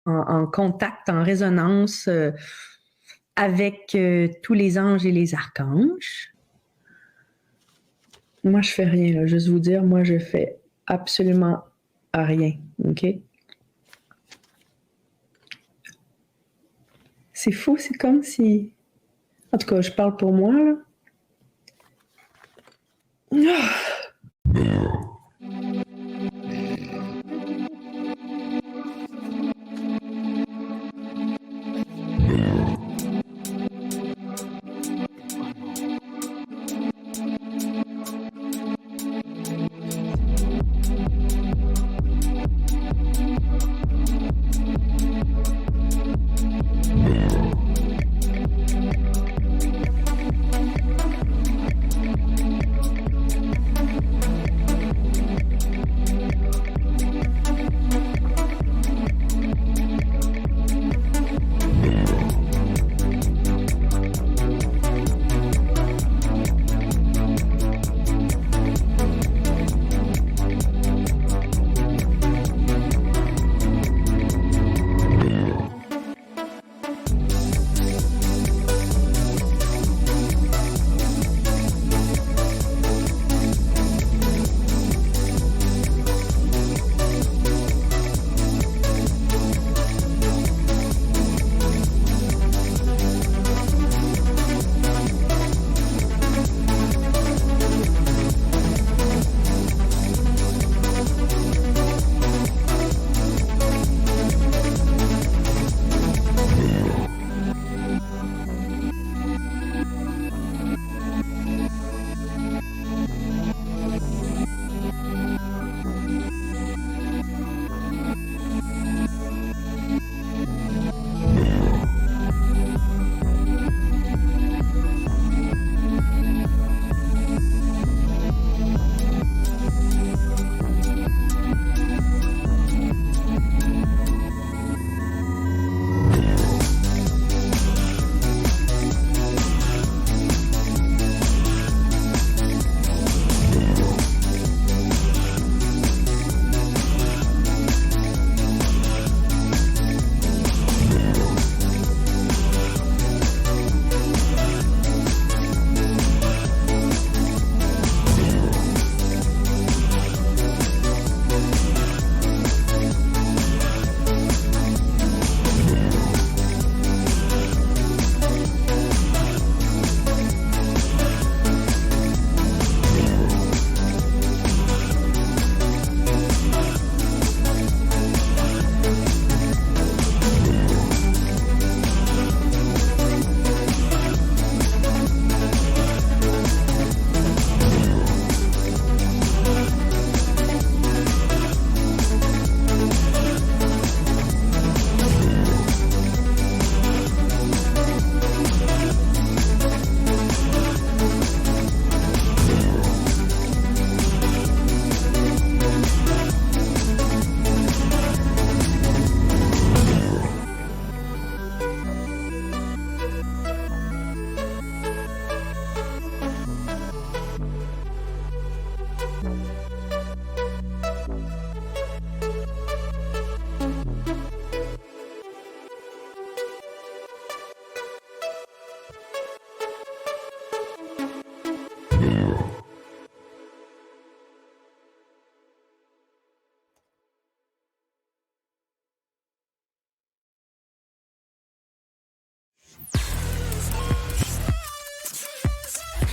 en contact, en résonance avec tous les anges et les archanges. Moi, je fais rien, là. Juste vous dire, moi, je fais absolument rien. OK? C'est fou, c'est comme si... En tout cas, je parle pour moi, là.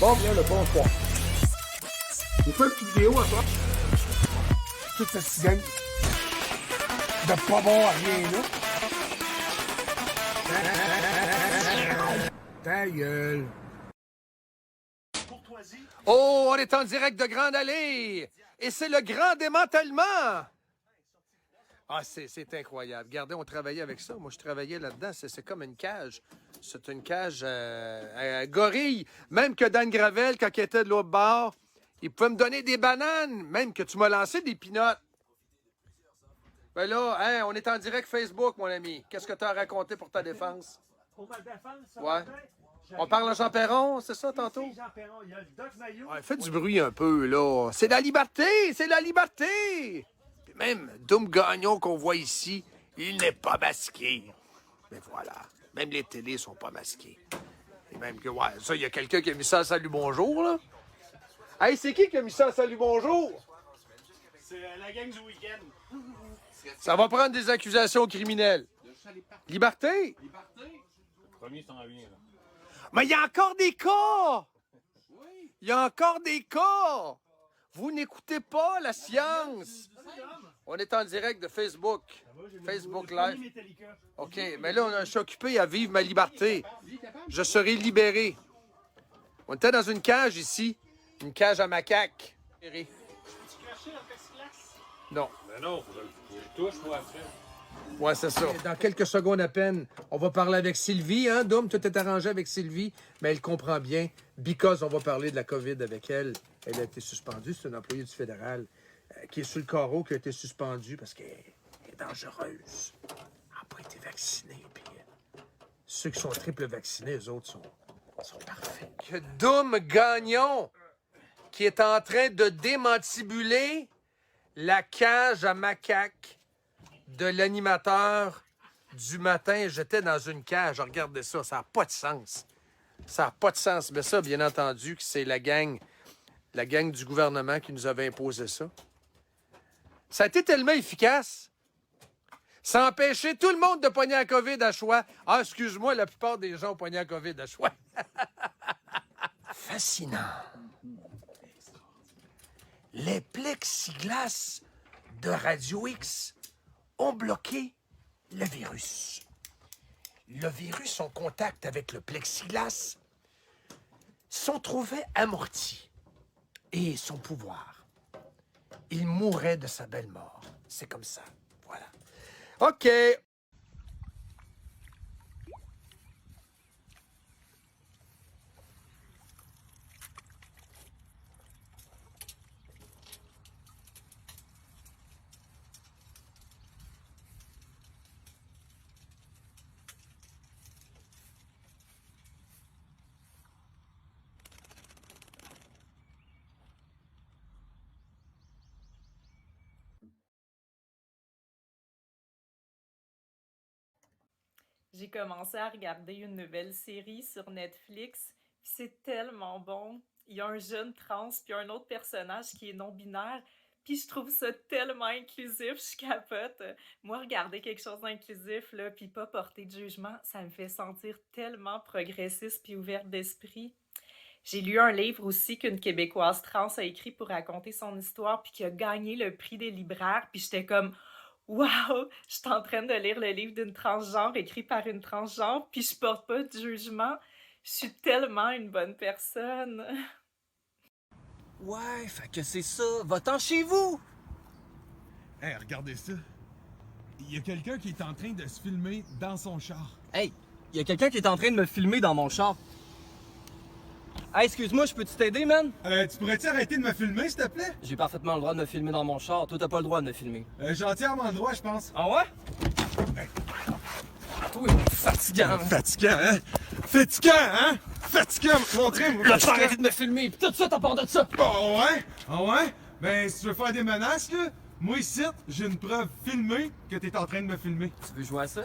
Bon, bien le bonsoir. On fait une petite vidéo à toi. Toute cette cigane de pas bon à rien là. Ta gueule. Oh, on est en direct de Grande Allée! Et c'est le grand démantèlement! Ah, c'est incroyable. Regardez, on travaillait avec ça. Moi, je travaillais là-dedans. C'est comme une cage. C'est une cage à gorille. Même que Dan Gravel, quand il était de l'autre bord, il pouvait me donner des bananes. Même que tu m'as lancé des pinottes. Ben là, hein, on est en direct Facebook, mon ami. Qu'est-ce que tu as raconté pour ta défense? Pour ma défense, ça Ouais. On parle à Jean Perron, c'est ça, tantôt? Oui, Jean Perron, il y a le Doc Maillot. Ouais, fais du bruit un peu, là. C'est la liberté! C'est la liberté! Puis même Dom Gagnon qu'on voit ici Il n'est pas masqué. Mais voilà. Même les télés sont pas masquées. Et même que, ouais, ça, il y a quelqu'un qui a mis ça à Salut Bonjour, là. Hey, c'est qui a mis ça à Salut Bonjour? C'est la gang du week-end. Ça va prendre des accusations criminelles. Liberté? Le premier s'en vient, là. Mais il y a encore des cas! Il y a encore des cas! Vous n'écoutez pas la science! On est en direct de Facebook. Facebook Live. OK, mais là, je suis occupé à vivre ma liberté. Je serai libéré. On était dans une cage ici. Une cage à macaques. Non. Mais non, faut que je le touche, moi, après. Ouais, c'est ça. Dans quelques secondes à peine, on va parler avec Sylvie. Hein, Dom, tout est arrangé avec Sylvie, mais elle comprend bien. Because on va parler de la COVID avec elle. Elle a été suspendue. C'est une employée du fédéral qui est sur le carreau, qui a été suspendue parce qu'elle est dangereuse. Elle n'a pas été vaccinée. Puis ceux qui sont triple vaccinés, eux autres sont parfaits. Que Dom Gagnon, qui est en train de démantibuler la cage à macaques de l'animateur du matin. J'étais dans une cage. Regardez ça, ça n'a pas de sens. Ça n'a pas de sens. Mais ça, bien entendu, que c'est la gang du gouvernement qui nous avait imposé ça. Ça a été tellement efficace. Ça a empêché tout le monde de pogner la COVID à choix. Ah, excuse-moi, la plupart des gens ont pogné la COVID à choix. Fascinant. Les plexiglas de Radio X ont bloqué le virus. Le virus en contact avec le plexiglas s'en trouvait amorti. Et son pouvoir, il mourrait de sa belle mort. C'est comme ça. Voilà. OK. J'ai commencé à regarder une nouvelle série sur Netflix, puis c'est tellement bon. Il y a un jeune trans, puis un autre personnage qui est non-binaire, puis je trouve ça tellement inclusif, je capote. Moi, regarder quelque chose d'inclusif, là, puis pas porter de jugement, ça me fait sentir tellement progressiste puis ouverte d'esprit. J'ai lu un livre aussi qu'une Québécoise trans a écrit pour raconter son histoire, puis qui a gagné le prix des libraires, puis j'étais comme... Wow! Je suis en train de lire le livre d'une transgenre écrit par une transgenre, puis je porte pas de jugement. Je suis tellement une bonne personne. Ouais, fait que c'est ça. Va-t'en chez vous! Hey, regardez ça. Il y a quelqu'un qui est en train de se filmer dans son char. Hey, il y a quelqu'un qui est en train de me filmer dans mon char. Hey, excuse-moi, je peux-tu t'aider, man? Tu pourrais-tu arrêter de me filmer, s'il te plaît? J'ai parfaitement le droit de me filmer dans mon char. Toi, t'as pas le droit de me filmer. J'ai entièrement le droit, je pense. Ah ouais? Toi, fatigant. Fatigant, hein? Fatigant, hein? Fatigant, montrez-moi. Là, tu vas arrêter de me filmer, pis tout ça, t'as part de ça. Oh ouais? Ah ouais? Ben, si tu veux faire des menaces, là, moi ici, j'ai une preuve filmée que t'es en train de me filmer. Tu veux jouer à ça?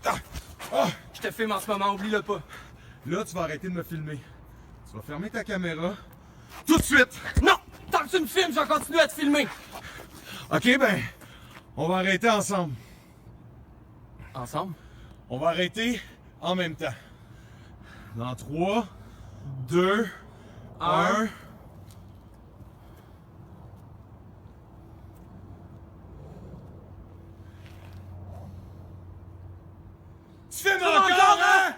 Ah! Ah! Je te filme en ce moment, oublie-le pas. Là, tu vas arrêter de me filmer. Tu vas fermer ta caméra. Tout de suite! Non! Tant que tu me filmes, je vais continuer à te filmer. Ok, ben, on va arrêter ensemble. Ensemble? On va arrêter en même temps. Dans 3, 2, 1... Tu filmes encore, hein?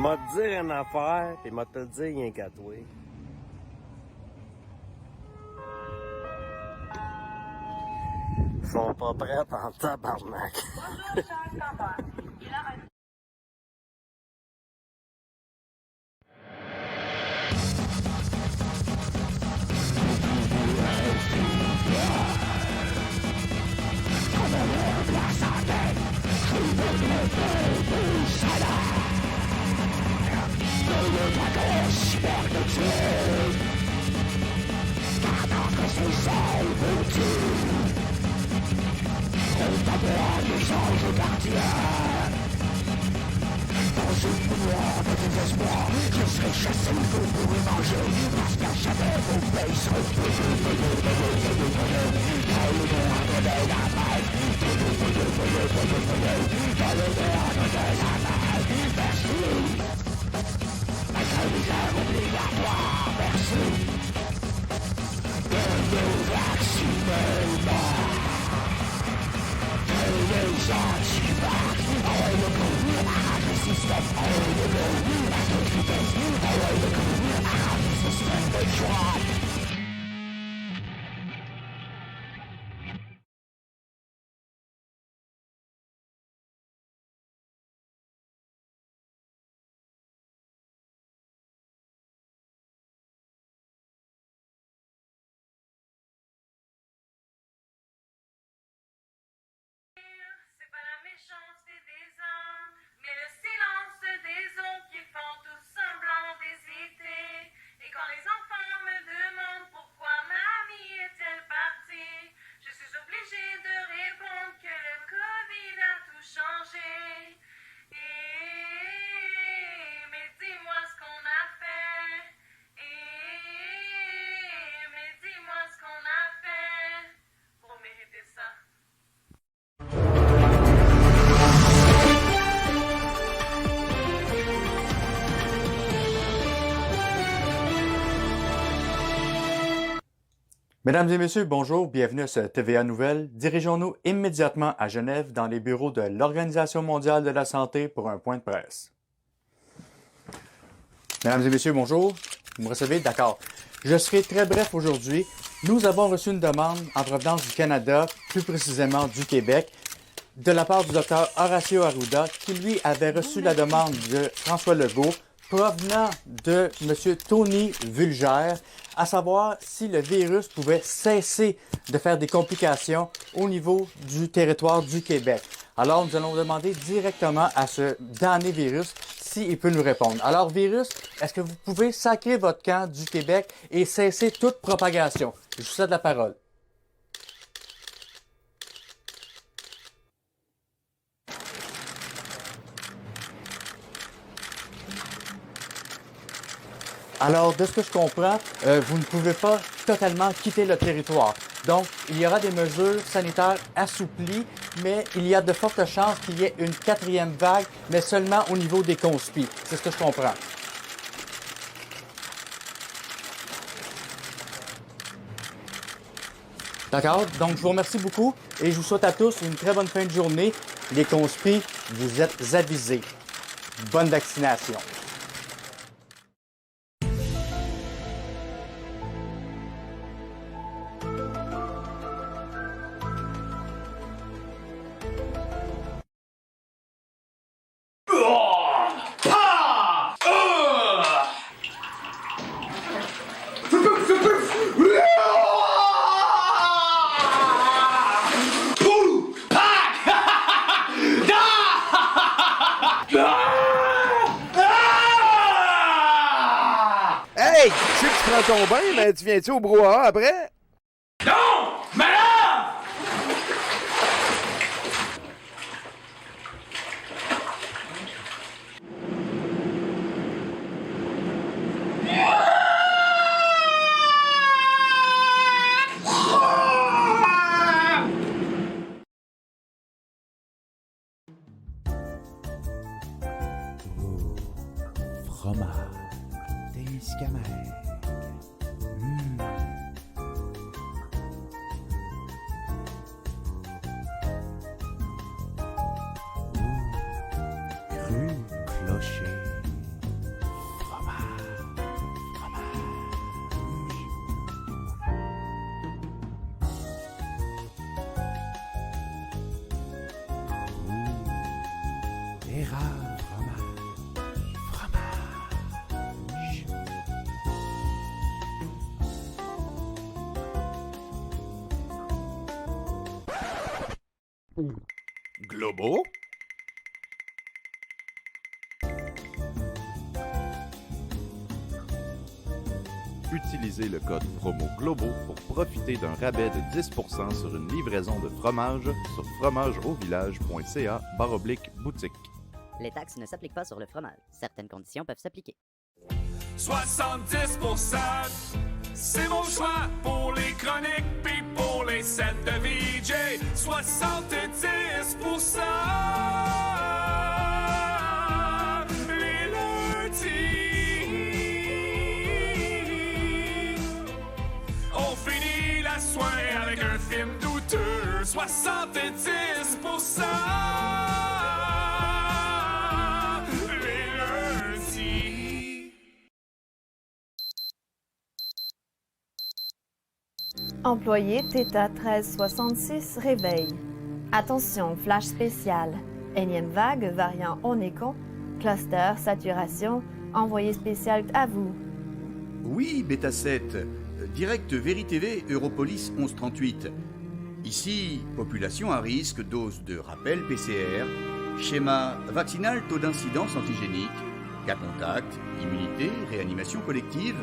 M'a te dire une affaire, pis m'a te le dire rien qu'à toi. Ils sont pas prêts en tabarnak. C'est pas la méchanceté des uns, mais le silence des autres qui font tout semblant d'hésiter. Et quand les enfants me demandent pourquoi mamie est-elle partie, je suis obligée de répondre que le Covid a tout changé. Mais dis-moi ce qu'on a fait. Mais dis-moi ce qu'on a fait pour mériter ça. Mesdames et messieurs, bonjour, bienvenue à ce TVA Nouvelles. Dirigeons-nous immédiatement à Genève dans les bureaux de l'Organisation mondiale de la santé pour un point de presse. Mesdames et messieurs, bonjour. Vous me recevez? D'accord. Je serai très bref aujourd'hui. Nous avons reçu une demande en provenance du Canada, plus précisément du Québec, de la part du Dr Horacio Arruda, qui lui avait reçu la demande de François Legault provenant de M. Tony Vulgère, à savoir si le virus pouvait cesser de faire des complications au niveau du territoire du Québec. Alors, nous allons demander directement à ce damné virus s'il peut nous répondre. Alors, virus, est-ce que vous pouvez sacrer votre camp du Québec et cesser toute propagation? Je vous cède la parole. Alors, de ce que je comprends, vous ne pouvez pas totalement quitter le territoire. Donc, il y aura des mesures sanitaires assouplies, mais il y a de fortes chances qu'il y ait une quatrième vague, mais seulement au niveau des conspis. C'est ce que je comprends. D'accord? Donc, je vous remercie beaucoup et je vous souhaite à tous une très bonne fin de journée. Les conspis, vous êtes avisés. Bonne vaccination. Hey, je sais que tu prends ton bain, mais tu viens-tu au brouhaha après? Non! Malade! Fromage Témiscamingue. Cru clocher. Gérard Fromage. Globo? Utilisez le code promo GLOBO pour profiter d'un rabais de 10% sur une livraison de fromage sur fromageauvillage.ca/boutique. Les taxes ne s'appliquent pas sur le fromage. Certaines conditions peuvent s'appliquer. 70%, c'est mon choix pour les chroniques puis pour les sets de VJ. 70%, les lundis. On finit la soirée avec un film douteux. 70%, les lundis. Employé Theta 1366 réveille. Attention, flash spécial. Énième vague, variant Omicron, cluster, saturation, envoyé spécial à vous. Oui, Beta 7. Direct VeriTV, Europolis 1138. Ici, population à risque, dose de rappel PCR, schéma vaccinal, taux d'incidence antigénique, cas contact, immunité, réanimation collective,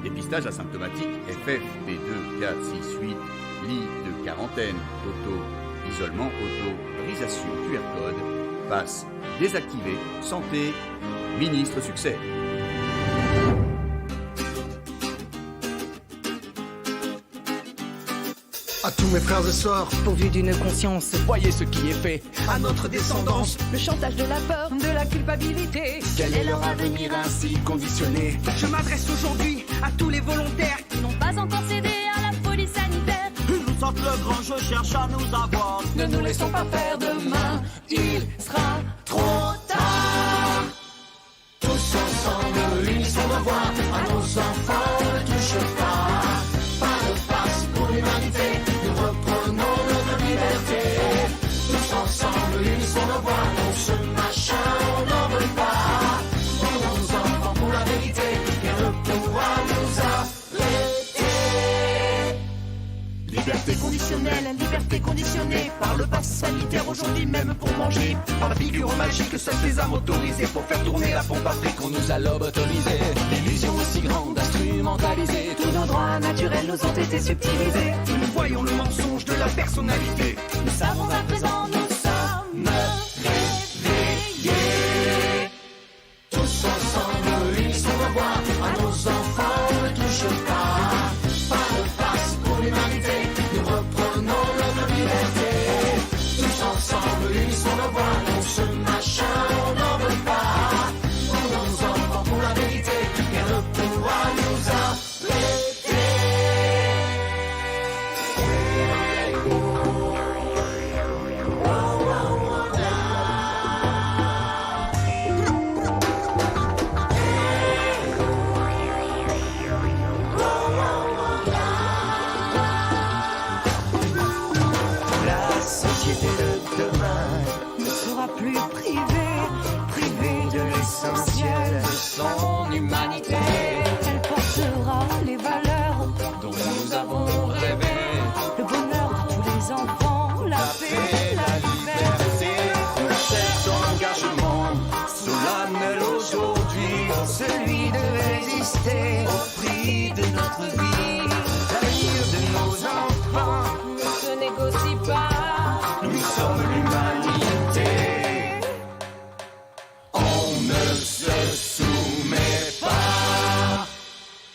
dépistage asymptomatique FFP2 4 6 8, lit de quarantaine, auto, isolement auto, brisation QR code, passe désactivé, santé, ministre succès. À tous mes frères et sœurs, pourvus d'une conscience, voyez ce qui est fait à notre descendance. Le chantage de la peur, de la culpabilité. Quel est leur avenir ainsi conditionné? Je m'adresse aujourd'hui à tous les volontaires qui n'ont pas encore cédé à la folie sanitaire. Ils nous sortent le grand jeu, cherchent à nous avoir. Ne nous laissons pas faire demain, il sera trop tard. Tous ensemble, unissons nos voix à nos enfants, ne touche pas. Pas de face pour l'humanité. Ensemble, unissons nos voix, non ce machin, on n'en veut pas. Pour nos enfants, pour la vérité, rien ne pourra nous arrêter. Liberté conditionnée par le pass sanitaire aujourd'hui même pour manger. Par la figure magique, seuls les âmes autorisées pour faire tourner la pompe à fric. On nous a lobotomisé, l'illusion aussi grande, instrumentalisée. Tous nos droits naturels nous ont été subtilisés. Nous voyons le mensonge de la personnalité. Nous savons à présent nous sommes réveillés. Tous ensemble, unissons nos voix à nos enfants, ne touche pas. Pas de passe pour l'humanité, nous reprenons notre liberté. Tous ensemble, unissons nos voix, non ce machin, on n'en veut pas. Pour nos enfants, pour la vérité, rien ne pourra nous arrêter. Son humanité, elle portera les valeurs dont nous avons rêvé. Le bonheur de tous les enfants, la paix, la liberté. Cet engagement solennel aujourd'hui, celui de résister au prix de notre vie. L'avenir de nos enfants ne se négocie pas. Nous sommes l'humanité. On ne se soumet pas.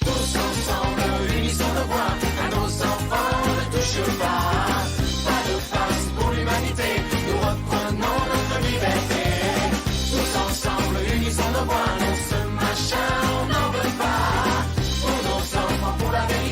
Tous ensemble, unissons nos voix à nos enfants, ne touche pas. Pas de face pour l'humanité, nous reprenons notre liberté. Tous ensemble, unissons nos voix, non ce machin, on n'en veut pas. Pour nos enfants, pour la vérité.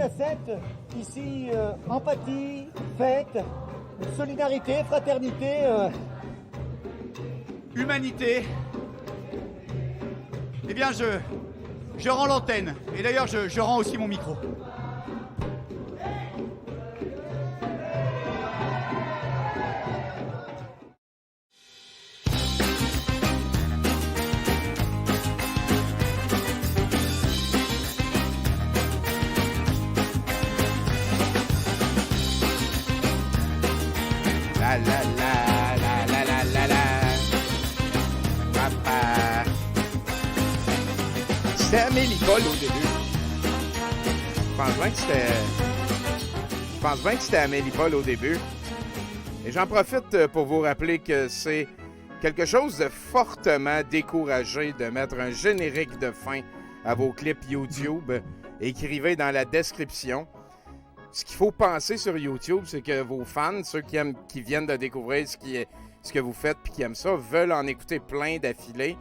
Bêta 7, ici, empathie, fête, solidarité, fraternité. Humanité. Eh bien, je rends l'antenne. Et d'ailleurs, je rends aussi mon micro. La la la la la la la la. Papa. C'était Amélie Paul au début. Je pense bien que c'était Amélie Paul au début. Et j'en profite pour vous rappeler que c'est quelque chose de fortement découragé de mettre un générique de fin à vos clips YouTube. Écrivez dans la description. Ce qu'il faut penser sur YouTube, c'est que vos fans, ceux qui viennent de découvrir ce que vous faites et qui aiment ça, veulent en écouter plein d'affilés.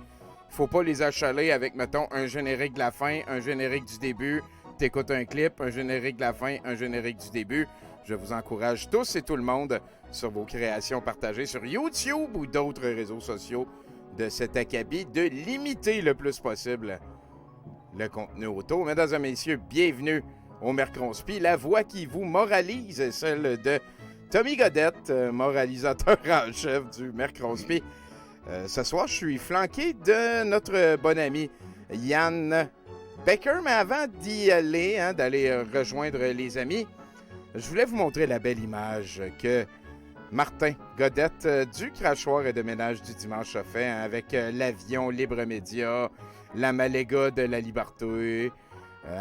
Il faut pas les achaler avec, mettons, un générique de la fin, un générique du début. T'écoutes un clip, un générique de la fin, un générique du début. Je vous encourage tous et tout le monde sur vos créations partagées sur YouTube ou d'autres réseaux sociaux de cet acabit de limiter le plus possible le contenu auto. Mesdames et messieurs, bienvenue au Mercronspi, la voix qui vous moralise est celle de Tommy Godette, moralisateur en chef du Mercronspi. Ce soir, je suis flanqué de notre bon ami Yann Becker, mais avant d'y aller, d'aller rejoindre les amis, je voulais vous montrer la belle image que Martin Godette du Crachoir et de ménage du dimanche a fait avec l'avion Libre Média, la Maléga de la Liberté.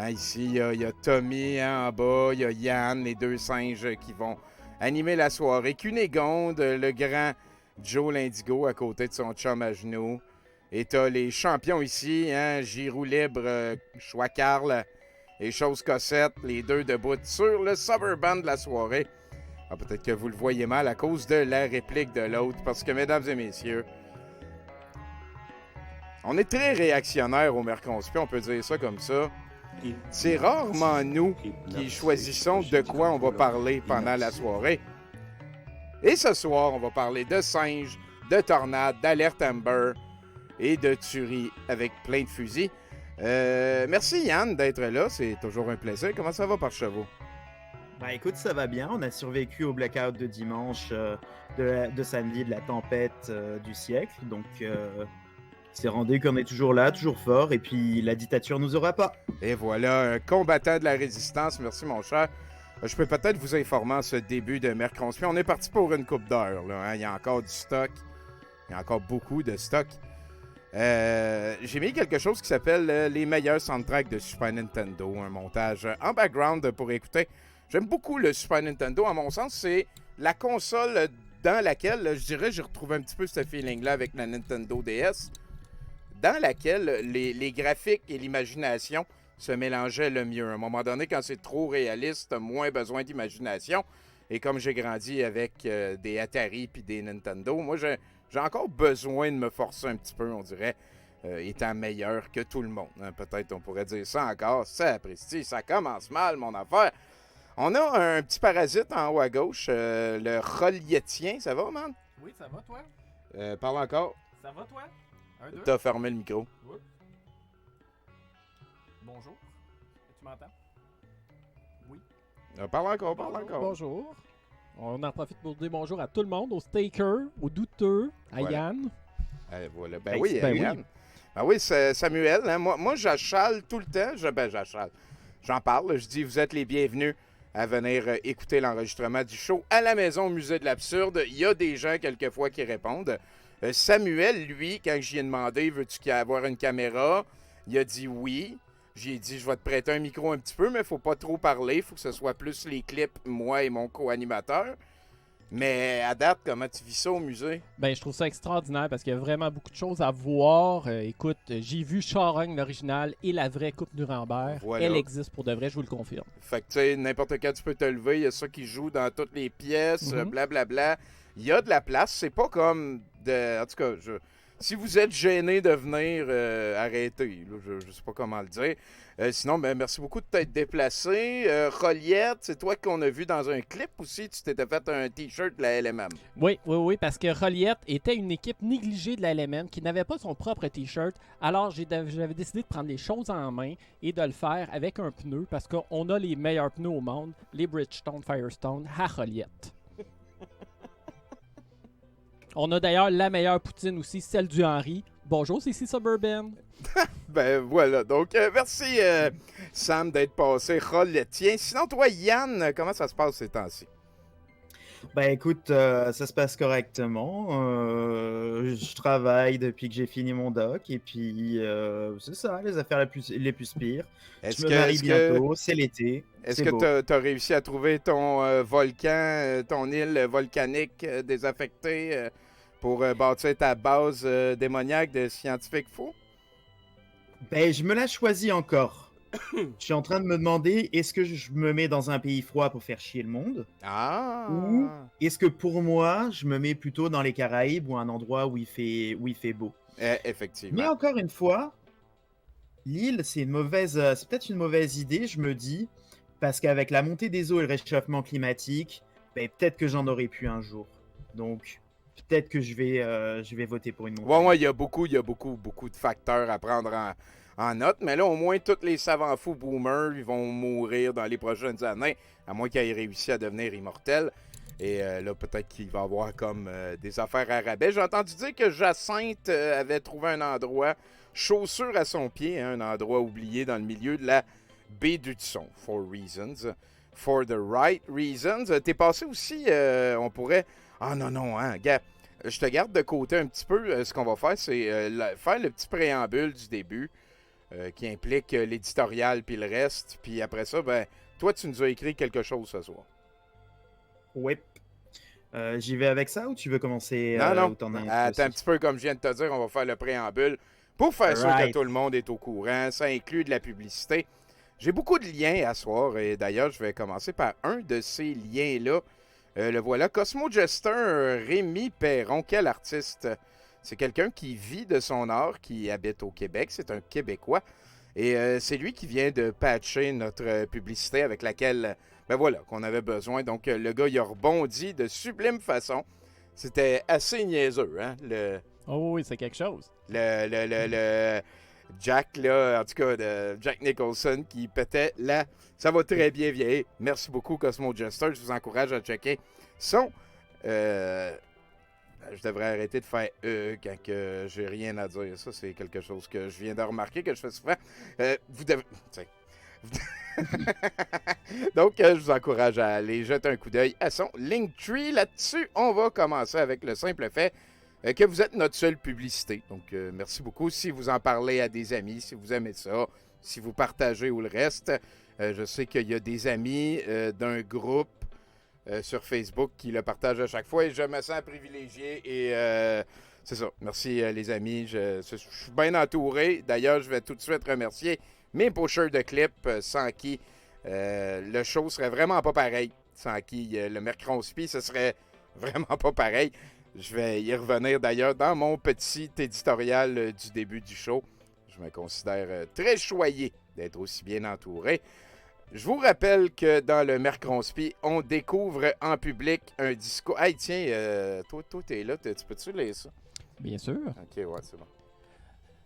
Ici, il y a Tommy en bas, il y a Yann, les deux singes qui vont animer la soirée. Cunégonde, le grand Joe l'Indigo à côté de son chum à genoux. Et t'as les champions ici, Giroux Libre, Choix Carl et Chose Cossette, les deux debout sur le Suburban de la soirée. Peut-être que vous le voyez mal à cause de la réplique de l'autre, parce que, mesdames et messieurs, on est très réactionnaires au Mercronspi, on peut dire ça comme ça. C'est rarement nous qui choisissons de quoi on va parler pendant la soirée. Et ce soir, on va parler de singes, de tornades, d'alerte Amber et de tueries avec plein de fusils. Merci Yann d'être là, c'est toujours un plaisir. Comment ça va par chevaux? Ben écoute, ça va bien. On a survécu au blackout de dimanche, de samedi, de la tempête du siècle. Donc, c'est rendu qu'on est toujours là, toujours fort, et puis la dictature nous aura pas. Et voilà, un combattant de la résistance. Merci, mon cher. Je peux peut-être vous informer en ce début de Mercronspi. On est parti pour une couple d'heures. Il y a encore du stock. Il y a encore beaucoup de stock. J'ai mis quelque chose qui s'appelle les meilleurs soundtracks de Super Nintendo. Un montage en background pour écouter. J'aime beaucoup le Super Nintendo. À mon sens, c'est la console dans laquelle, je dirais, j'ai retrouvé un petit peu ce feeling-là avec la Nintendo DS, dans laquelle les graphiques et l'imagination se mélangeaient le mieux. À un moment donné, quand c'est trop réaliste, moins besoin d'imagination. Et comme j'ai grandi avec des Atari puis des Nintendo, moi, j'ai encore besoin de me forcer un petit peu, on dirait, étant meilleur que tout le monde. Peut-être on pourrait dire ça encore. Ça, Presti, ça commence mal, mon affaire. On a un petit parasite en haut à gauche, le Rollietien. Ça va, man? Oui, ça va, toi? Parle encore. Ça va, toi? T'as fermé le micro. Oui. Bonjour. Tu m'entends? Oui. Parle encore, parle encore. Bonjour. On en profite pour dire bonjour à tout le monde, aux stakers, aux douteux, à voilà. Yann. Voilà. Ben oui, Yann. Ben oui, c'est Samuel. Moi, j'achale tout le temps. J'achale. J'en parle. Je dis, vous êtes les bienvenus à venir écouter l'enregistrement du show à la maison au Musée de l'Absurde. Il y a des gens, quelquefois, qui répondent. Samuel, lui, quand j'y ai demandé, veux-tu avoir une caméra? Il a dit oui. J'ai dit, je vais te prêter un micro un petit peu, mais il faut pas trop parler. Il faut que ce soit plus les clips, moi et mon co-animateur. Mais à date, comment tu vis ça au musée? Ben, je trouve ça extraordinaire parce qu'il y a vraiment beaucoup de choses à voir. Écoute, j'ai vu Charogne, l'original, et la vraie Coupe Nuremberg. Voilà. Elle existe pour de vrai, je vous le confirme. Fait que, tu sais, n'importe quand tu peux te lever. Il y a ça qui joue dans toutes les pièces, blablabla. Il y a de la place. C'est pas comme de... En tout cas, Si vous êtes gêné de venir, arrêtez. Là, je ne sais pas comment le dire. Sinon, ben, merci beaucoup de t'être déplacé. Roliette, c'est toi qu'on a vu dans un clip aussi. Tu t'étais fait un T-shirt de la LMM. Oui, parce que Roliette était une équipe négligée de la LMM qui n'avait pas son propre T-shirt. Alors, j'avais décidé de prendre les choses en main et de le faire avec un pneu parce qu'on a les meilleurs pneus au monde, les Bridgestone Firestone à Roliette. On a d'ailleurs la meilleure poutine aussi, celle du Henry. Bonjour, c'est ici Suburban. Ben voilà, donc merci Sam d'être passé Rollettien. Sinon, toi, Yann, comment ça se passe ces temps-ci? Ben écoute, ça se passe correctement. Je travaille depuis que j'ai fini mon doc et puis c'est ça, les affaires les plus pires. Je me marie bientôt, c'est l'été. Est-ce que tu as réussi à trouver ton volcan, ton île volcanique désaffectée pour bâtir ta base démoniaque de scientifiques fous? Ben, je me la choisis encore. Je suis en train de me demander, est-ce que je me mets dans un pays froid pour faire chier le monde? Ou est-ce que pour moi, je me mets plutôt dans les Caraïbes ou un endroit où il fait beau? Effectivement. Mais encore une fois, l'île, c'est peut-être une mauvaise idée, je me dis, parce qu'avec la montée des eaux et le réchauffement climatique, ben, peut-être que j'en aurais pu un jour. Donc, peut-être que je vais voter pour une montagne. Ouais, il y a beaucoup de facteurs à prendre en note. Mais là, au moins, tous les savants fous boomers, ils vont mourir dans les prochaines années, à moins qu'ils aient réussi à devenir immortels. Et là, peut-être qu'il va y avoir comme des affaires à rabais. J'ai entendu dire que Jacinthe avait trouvé un endroit, chaussure à son pied, hein, un endroit oublié dans le milieu de la baie d'Hudson. For the right reasons. T'es passé aussi, on pourrait... Ah non, hein, gars, je te garde de côté un petit peu. Ce qu'on va faire, c'est faire le petit préambule du début qui implique l'éditorial puis le reste. Puis après ça, ben, toi, tu nous as écrit quelque chose ce soir. Oui. J'y vais avec ça ou tu veux commencer? Non. Attends un petit peu, comme je viens de te dire, on va faire le préambule pour faire sûr que tout le monde est au courant. Ça inclut de la publicité. J'ai beaucoup de liens à soir et d'ailleurs, je vais commencer par un de ces liens-là. Le voilà, Cosmo Jester, Rémi Perron, quel artiste. C'est quelqu'un qui vit de son art, qui habite au Québec, c'est un Québécois. Et c'est lui qui vient de patcher notre publicité avec laquelle, ben voilà, qu'on avait besoin. Donc le gars, il a rebondi de sublime façon. C'était assez niaiseux, hein? Oh oui, c'est quelque chose. Le Jack, là, en tout cas, de Jack Nicholson qui pétait là. Ça va très bien vieillir. Merci beaucoup, Cosmo Jester. Je vous encourage à checker son. Je devrais arrêter de faire quand que j'ai rien à dire. Ça, c'est quelque chose que je viens de remarquer, que je fais souvent. Vous devez. Donc, je vous encourage à aller jeter un coup d'œil à son Linktree. Là-dessus, on va commencer avec le simple fait que vous êtes notre seule publicité. Donc, merci beaucoup. Si vous en parlez à des amis, si vous aimez ça, si vous partagez ou le reste, je sais qu'il y a des amis d'un groupe sur Facebook qui le partagent à chaque fois et je me sens privilégié et c'est ça. Merci les amis. Je suis bien entouré. D'ailleurs, je vais tout de suite remercier mes pushers de clips sans qui le show serait vraiment pas pareil. Sans qui le Mercronspi, ce serait vraiment pas pareil. Je vais y revenir d'ailleurs dans mon petit éditorial du début du show. Je me considère très choyé d'être aussi bien entouré. Je vous rappelle que dans le Mercronspi, on découvre en public un discours. Hey, tiens, toi, t'es là, tu peux-tu lire ça? Bien sûr. Ok, ouais, c'est bon.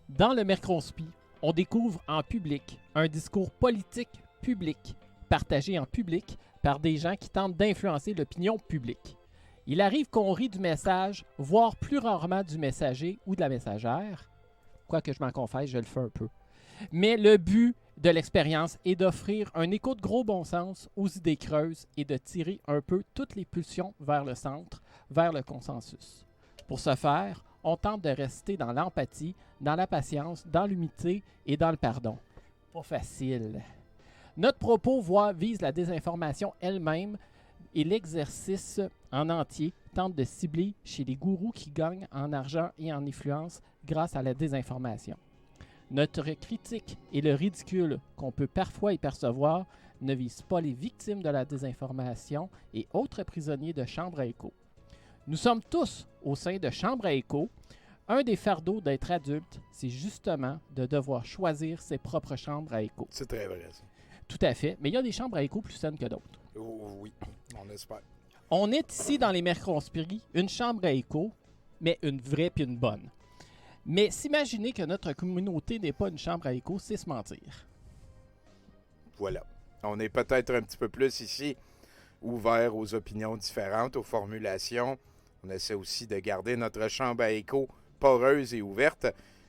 Dans le Mercronspi, on découvre en public un discours politique public, partagé en public par des gens qui tentent d'influencer l'opinion publique. Il arrive qu'on rit du message, voire plus rarement du messager ou de la messagère. Quoique je m'en confesse, je le fais un peu. Mais le but de l'expérience est d'offrir un écho de gros bon sens aux idées creuses et de tirer un peu toutes les pulsions vers le centre, vers le consensus. Pour ce faire, on tente de rester dans l'empathie, dans la patience, dans l'humilité et dans le pardon. Pas facile. Notre propos vise la désinformation elle-même et l'exercice en entier tente de cibler chez les gourous qui gagnent en argent et en influence grâce à la désinformation. Notre critique et le ridicule qu'on peut parfois y percevoir ne visent pas les victimes de la désinformation et autres prisonniers de Chambre à écho. Nous sommes tous au sein de Chambre à écho, Un des fardeaux d'être adulte, c'est justement de devoir choisir ses propres chambres à écho. C'est très vrai, ça. Tout à fait. Mais il y a des chambres à écho plus saines que d'autres. Oui, on espère. On est ici dans les Mercronspiri, une chambre à écho, mais une vraie puis une bonne. Mais s'imaginer que notre communauté n'est pas une chambre à écho, c'est se mentir. Voilà. On est peut-être un petit peu plus ici ouvert aux opinions différentes, aux formulations. On essaie aussi de garder notre chambre à écho poreuse et ouverte.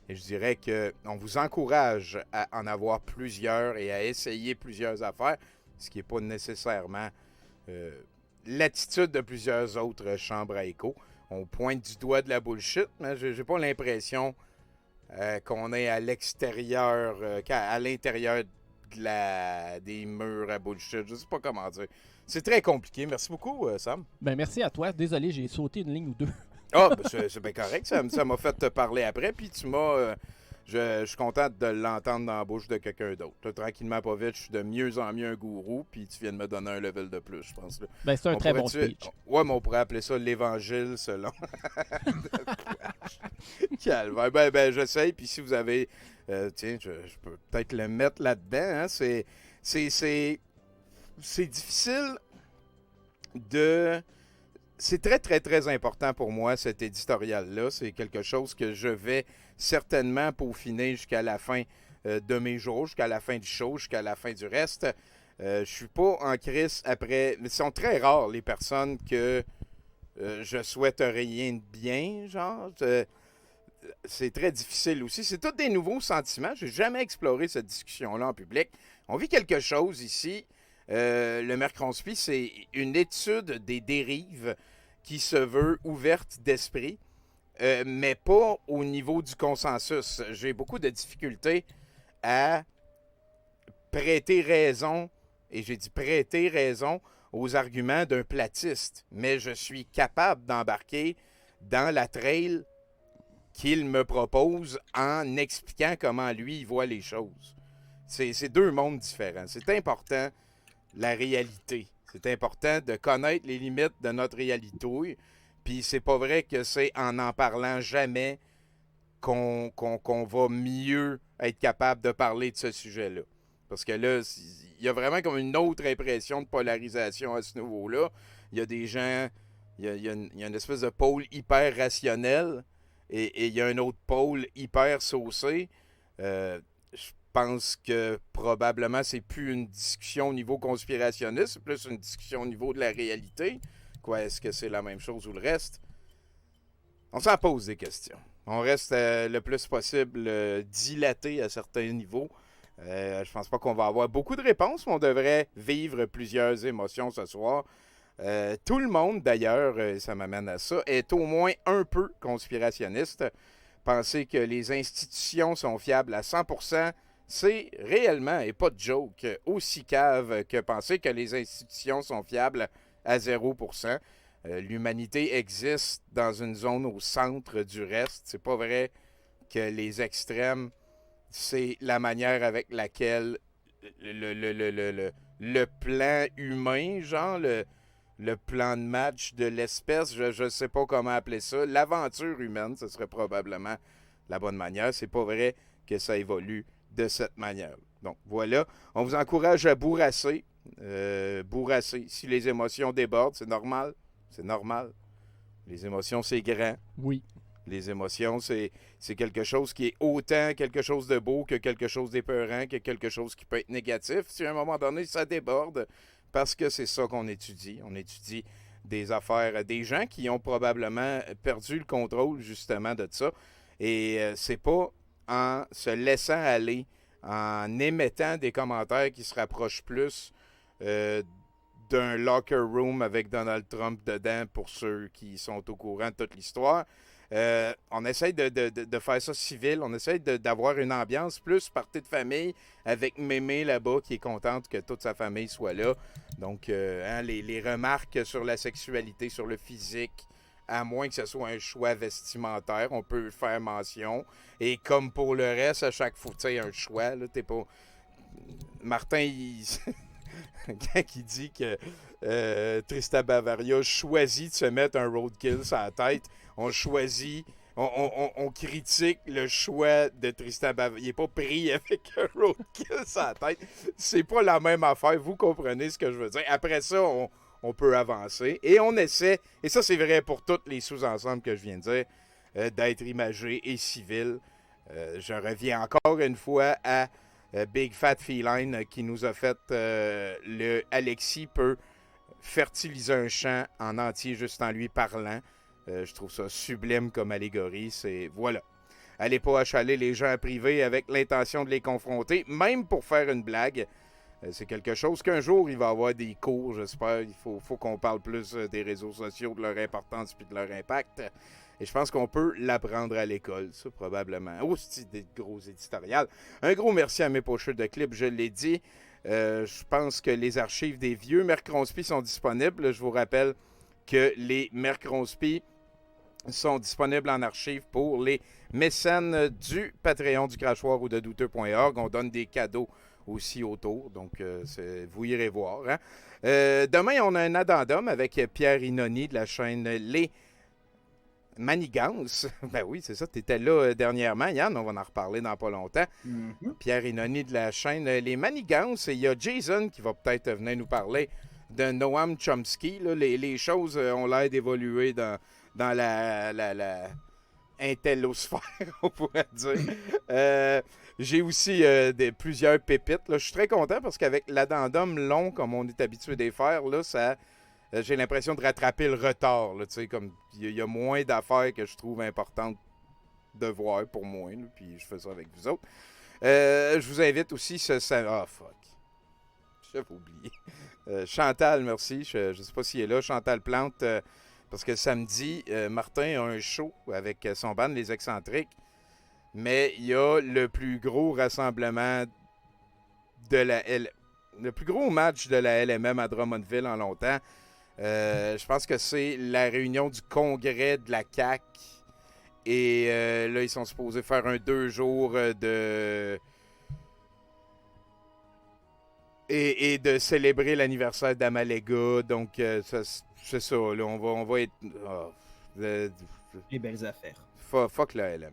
Et je dirais qu'on vous encourage à en avoir plusieurs et à essayer plusieurs affaires, ce qui n'est pas nécessairement l'attitude de plusieurs autres chambres à écho. On pointe du doigt de la bullshit, mais je n'ai pas l'impression qu'on est à l'extérieur, à l'intérieur des murs à bullshit. Je ne sais pas comment dire. C'est très compliqué. Merci beaucoup, Sam. Ben merci à toi. Désolé, j'ai sauté une ligne ou deux. Ah, ben c'est bien correct. Ça m'a fait te parler après. Puis tu m'as... je suis content de l'entendre dans la bouche de quelqu'un d'autre. Là, tranquillement, pas vite, je suis de mieux en mieux un gourou. Puis tu viens de me donner un level de plus, je pense. Là. Ben, c'est un très bon speech. Ouais, mais on pourrait appeler ça l'évangile selon... Calvaire. Ben, j'essaye. Puis si vous avez... tiens, je peux peut-être le mettre là-dedans. Hein. C'est difficile de... C'est très, très, très important pour moi, cet éditorial-là. C'est quelque chose que je vais certainement peaufiner jusqu'à la fin de mes jours, jusqu'à la fin du show, jusqu'à la fin du reste. Je suis pas en crise après... Mais sont très rares, les personnes que je souhaite rien de bien, genre. C'est très difficile aussi. C'est tous des nouveaux sentiments. J'ai jamais exploré cette discussion-là en public. On vit quelque chose ici. Le Mercronspi, c'est une étude des dérives qui se veut ouverte d'esprit, mais pas au niveau du consensus. J'ai beaucoup de difficultés à prêter raison, et j'ai dit prêter raison aux arguments d'un platiste, mais je suis capable d'embarquer dans la trail qu'il me propose en expliquant comment lui il voit les choses. C'est deux mondes différents. C'est important, la réalité. C'est important de connaître les limites de notre réalité. Puis c'est pas vrai que c'est en parlant jamais qu'on va mieux être capable de parler de ce sujet-là. Parce que là, il y a vraiment comme une autre impression de polarisation à ce niveau-là. Il y a des gens, il y a une espèce de pôle hyper rationnel et il y a un autre pôle hyper saucé. Je pense que probablement c'est plus une discussion au niveau conspirationniste, c'est plus une discussion au niveau de la réalité. Quoi, est-ce que c'est la même chose ou le reste? On s'en pose des questions. On reste le plus possible dilaté à certains niveaux. Je pense pas qu'on va avoir beaucoup de réponses, mais on devrait vivre plusieurs émotions ce soir. Tout le monde, d'ailleurs, ça m'amène à ça, est au moins un peu conspirationniste. Penser que les institutions sont fiables à 100%, c'est réellement, et pas de joke, aussi cave que penser que les institutions sont fiables à 0%. L'humanité existe dans une zone au centre du reste. C'est pas vrai que les extrêmes, c'est la manière avec laquelle le plan humain, genre le plan de match de l'espèce, je ne sais pas comment appeler ça, l'aventure humaine, ce serait probablement la bonne manière. C'est pas vrai que ça évolue de cette manière. Donc voilà, on vous encourage à bourrasser. Bourrasser. Si les émotions débordent, c'est normal. C'est normal. Les émotions, c'est grand. Oui. Les émotions, c'est quelque chose qui est autant quelque chose de beau que quelque chose d'épeurant, que quelque chose qui peut être négatif. Si à un moment donné, ça déborde, parce que c'est ça qu'on étudie. On étudie des affaires, des gens qui ont probablement perdu le contrôle, justement, de ça. Et c'est pas en se laissant aller, en émettant des commentaires qui se rapprochent plus d'un locker room avec Donald Trump dedans, pour ceux qui sont au courant de toute l'histoire. On essaie de faire ça civil, on essaie d'avoir une ambiance plus partie de famille, avec Mémé là-bas qui est contente que toute sa famille soit là. Donc, les remarques sur la sexualité, sur le physique, à moins que ce soit un choix vestimentaire, on peut faire mention. Et comme pour le reste, à chaque fois, tu sais, un choix, là, t'es pas... Martin, quand il dit que Tristan Bavaria choisit de se mettre un roadkill sur la tête, on choisit on critique le choix de Tristan Bavard. Il n'est pas pris avec un roadkill sur la tête. C'est pas la même affaire. Vous comprenez ce que je veux dire. Après ça, on peut avancer. Et on essaie, et ça c'est vrai pour tous les sous-ensembles que je viens de dire, d'être imagé et civil. Je reviens encore une fois à Big Fat Feline qui nous a fait le Alexis peut fertiliser un champ en entier juste en lui parlant. Je trouve ça sublime comme allégorie. C'est voilà. Allez pas achaler les gens privés avec l'intention de les confronter, même pour faire une blague. C'est quelque chose qu'un jour, il va y avoir des cours, j'espère. Il faut qu'on parle plus des réseaux sociaux, de leur importance et de leur impact. Et je pense qu'on peut l'apprendre à l'école, ça, probablement. Oh, c'est des gros éditoriales. Un gros merci à mes pocheurs de clips, je l'ai dit. Je pense que les archives des vieux Mercronspi sont disponibles. Je vous rappelle que les Mercronspi sont disponibles en archive pour les mécènes du Patreon du Crachoir ou de douteux.org. On donne des cadeaux aussi autour, donc vous irez voir. Hein? Demain, on a un addendum avec Pierre Inoni de la chaîne Les Manigances. Ben oui, c'est ça, tu étais là dernièrement, Yann, on va en reparler dans pas longtemps. Pierre Inoni de la chaîne Les Manigances, et il y a Jason qui va peut-être venir nous parler de Noam Chomsky. Là. Les choses ont l'air d'évoluer dans la intellosphère, on pourrait dire. J'ai aussi plusieurs pépites. Là. Je suis très content parce qu'avec l'addendum long, comme on est habitué de faire, là, ça... j'ai l'impression de rattraper le retard. Là, comme il y a moins d'affaires que je trouve importantes de voir pour moi. Là, puis je fais ça avec vous autres. Je vous invite aussi ah, fuck. J'avais oublié. Chantal, merci. Je ne sais pas s'il est là. Chantal Plante, parce que samedi, Martin a un show avec son band Les Excentriques. Mais il y a le plus gros rassemblement de le plus gros match de la LMM à Drummondville en longtemps. Je pense que c'est la réunion du congrès de la CAQ. Et là, ils sont supposés faire un 2 jours de... Et de célébrer l'anniversaire d'Amalega. Donc, c'est ça. Là, on va être... Les belles affaires. Fuck la LMM.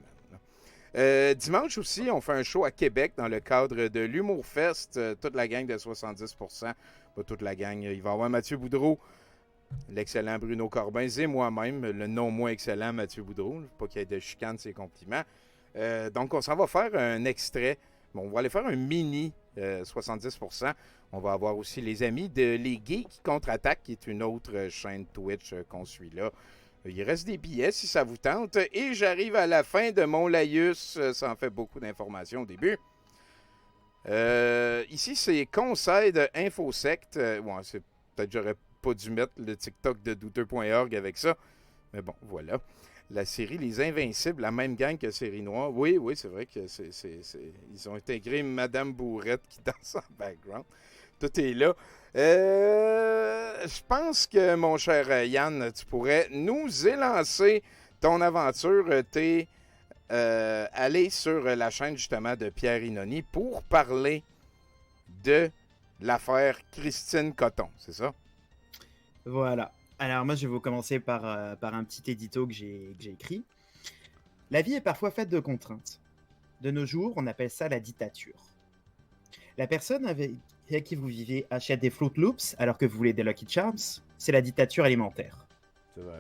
Dimanche aussi, on fait un show à Québec dans le cadre de l'Humour Fest. Toute la gang de 70%. Pas toute la gang. Il va y avoir Mathieu Boudreau, l'excellent Bruno Corbin et moi-même, le non moins excellent Mathieu Boudreau. Pas qu'il y ait de chicane, ses compliments. Donc, on s'en va faire un extrait. Bon, on va aller faire un mini 70%. On va avoir aussi les amis de Les Gays qui contre-attaquent, qui est une autre chaîne Twitch qu'on suit là. Il reste des billets si ça vous tente. Et j'arrive à la fin de mon laïus. Ça en fait beaucoup d'informations au début. Ici, c'est Conseil de Infosect. C'est peut-être que j'aurais pas dû mettre le TikTok de douteux.org avec ça. Mais bon, voilà. La série Les Invincibles, la même gang que Série Noire. Oui, c'est vrai que ils ont intégré Madame Bourrette qui danse en background. Tout est là. Je pense que, mon cher Yann, tu pourrais nous élancer ton aventure. T'es allé sur la chaîne, justement, de Pierre Inoni pour parler de l'affaire Christine Coton, c'est ça? Voilà. Alors, moi, je vais vous commencer par un petit édito que j'ai écrit. La vie est parfois faite de contraintes. De nos jours, on appelle ça la dictature. La personne avec qui vous vivez achète des Fruit Loops alors que vous voulez des Lucky Charms, c'est la dictature alimentaire.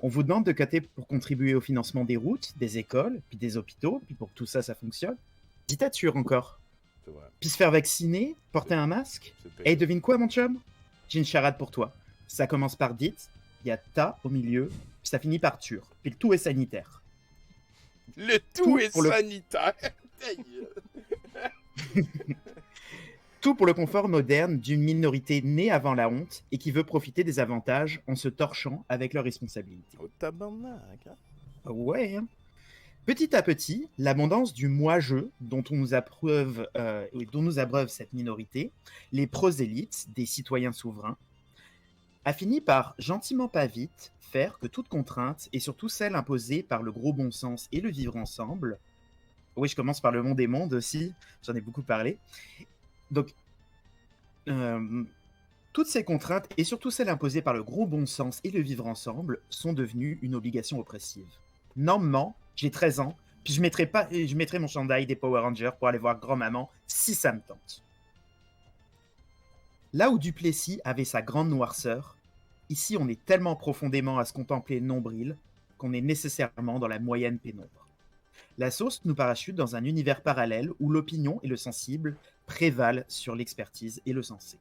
On vous demande de coter pour contribuer au financement des routes, des écoles, puis des hôpitaux, puis pour que tout ça, ça fonctionne. Dictature encore. Puis se faire vacciner, porter un masque. Et devine quoi, mon chum? J'ai une charade pour toi. Ça commence par dit, il y a ta au milieu, puis ça finit par tur. Puis le tout est sanitaire. Le tout est sanitaire. Tout pour le confort moderne d'une minorité née avant la honte et qui veut profiter des avantages en se torchant avec leurs responsabilités. Oh, tabarnak, hein? Ouais. Hein. Petit à petit, l'abondance du moi-je dont nous abreuve cette minorité, les prosélytes des citoyens souverains, a fini par, gentiment pas vite, faire que toute contrainte, et surtout celle imposée par le gros bon sens et le vivre ensemble, oui, je commence par le monde des mondes aussi, j'en ai beaucoup parlé, donc, toutes ces contraintes, et surtout celles imposées par le gros bon sens et le vivre ensemble, sont devenues une obligation oppressive. Normalement, J'ai 13 ans, puis je mettrai mon chandail des Power Rangers pour aller voir grand-maman si ça me tente. Là où Duplessis avait sa grande noirceur, ici on est tellement profondément à se contempler le nombril qu'on est nécessairement dans la moyenne pénombre. La sauce nous parachute dans un univers parallèle où l'opinion et le sensible prévalent sur l'expertise et le sensé.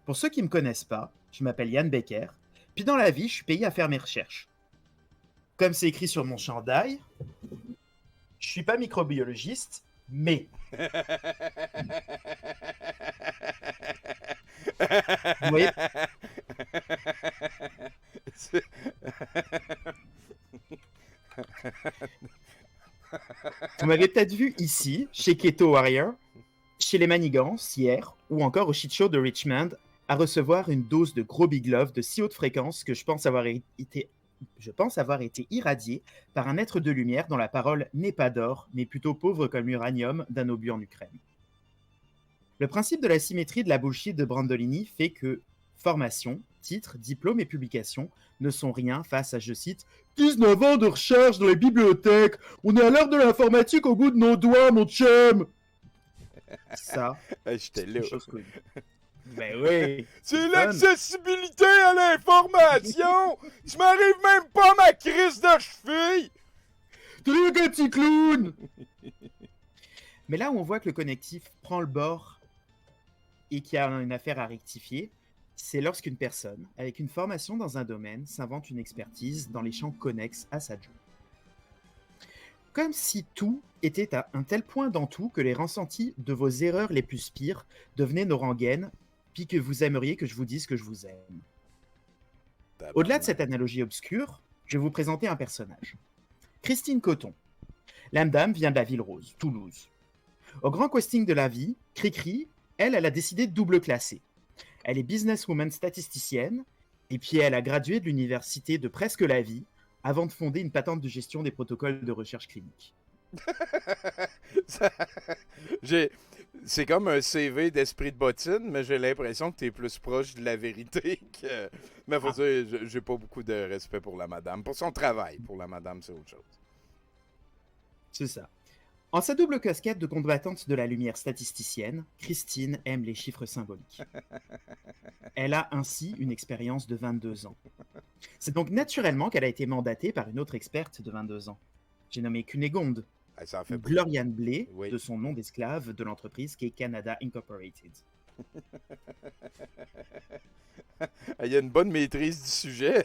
Pour ceux qui ne me connaissent pas, je m'appelle Yann Becker, puis dans la vie, je suis payé à faire mes recherches. Comme c'est écrit sur mon chandail, je suis pas microbiologiste, mais... Vous voyez... Vous m'avez peut-être vu ici, chez Keto Warrior, chez les Manigances hier, ou encore au shit show de Richmond, à recevoir une dose de gros big love de si haute fréquence que je pense avoir été irradié par un être de lumière dont la parole n'est pas d'or, mais plutôt pauvre comme l'uranium d'un obus en Ukraine. Le principe de la symétrie de la bullshit de Brandolini fait que formation, titre, diplôme et publication ne sont rien face à, je cite, 19 ans de recherche dans les bibliothèques. On est à l'heure de l'informatique au bout de nos doigts, mon chum. Ça, j'étais là. Ben oui. C'est l'accessibilité à l'information. Tu m'arrives même pas ma crise de cheville. T'es un petit clown. Mais là où on voit que le connectif prend le bord et qu'il y a une affaire à rectifier, c'est lorsqu'une personne, avec une formation dans un domaine, s'invente une expertise dans les champs connexes à sa job. Comme si tout était à un tel point dans tout que les ressentis de vos erreurs les plus pires devenaient nos rengaines, puis que vous aimeriez que je vous dise que je vous aime. Au-delà de cette analogie obscure, je vais vous présenter un personnage. Christine Coton. L'âme d'âme vient de la ville rose, Toulouse. Au grand casting de la vie, Cricri, elle a décidé de double classer. Elle est businesswoman statisticienne, et puis elle a gradué de l'université de Presque la Vie, avant de fonder une patente de gestion des protocoles de recherche clinique. C'est comme un CV d'esprit de bottine, mais j'ai l'impression que tu es plus proche de la vérité que... Mais faut dire, j'ai pas beaucoup de respect pour la madame. Pour son travail, pour la madame, c'est autre chose. C'est ça. En sa double casquette de combattante de la lumière statisticienne, Christine aime les chiffres symboliques. Elle a ainsi une expérience de 22 ans. C'est donc naturellement qu'elle a été mandatée par une autre experte de 22 ans. J'ai nommé Cunégonde, Gloriane Blé, de son nom d'esclave de l'entreprise qui est Canada Incorporated. Il y a une bonne maîtrise du sujet.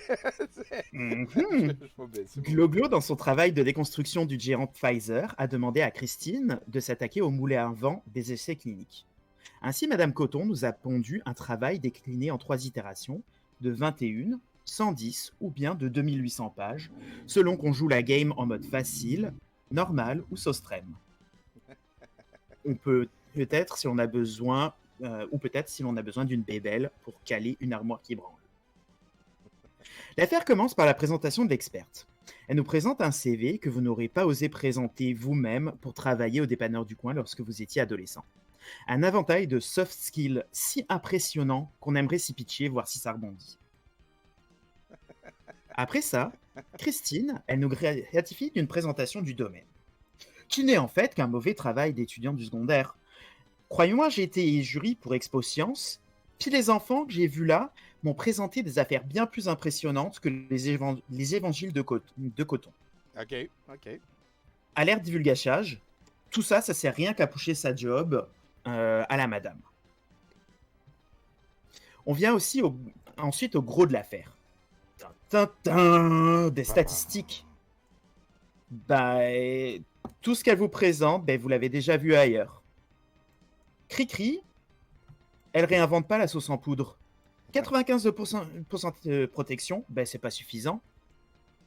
Glo-Glo, dans son travail de déconstruction du géant Pfizer, a demandé à Christine de s'attaquer au moulin à vent des essais cliniques. Ainsi, Madame Coton nous a pondu un travail décliné en 3 itérations, de 21, 110 ou bien de 2800 pages, selon qu'on joue la game en mode facile, normal ou sauce-trème. On peut peut-être, si on a besoin... ou peut-être si l'on a besoin d'une bébelle pour caler une armoire qui branle. L'affaire commence par la présentation de l'experte. Elle nous présente un CV que vous n'aurez pas osé présenter vous-même pour travailler au dépanneur du coin lorsque vous étiez adolescent. Un éventail de soft skills si impressionnant qu'on aimerait s'y pitcher, voir si ça rebondit. Après ça, Christine, elle nous gratifie d'une présentation du domaine, qui n'est en fait qu'un mauvais travail d'étudiant du secondaire. Croyez-moi, j'ai été jury pour Expo Science, puis les enfants que j'ai vus là m'ont présenté des affaires bien plus impressionnantes que les évangiles de coton. OK. À l'ère divulgachage, tout ça, ça sert rien qu'à pousser sa job à la madame. On vient aussi ensuite au gros de l'affaire. Des statistiques. Tout ce qu'elle vous présente, vous l'avez déjà vu ailleurs. Cricri, elle réinvente pas la sauce en poudre. 95% de protection, c'est pas suffisant.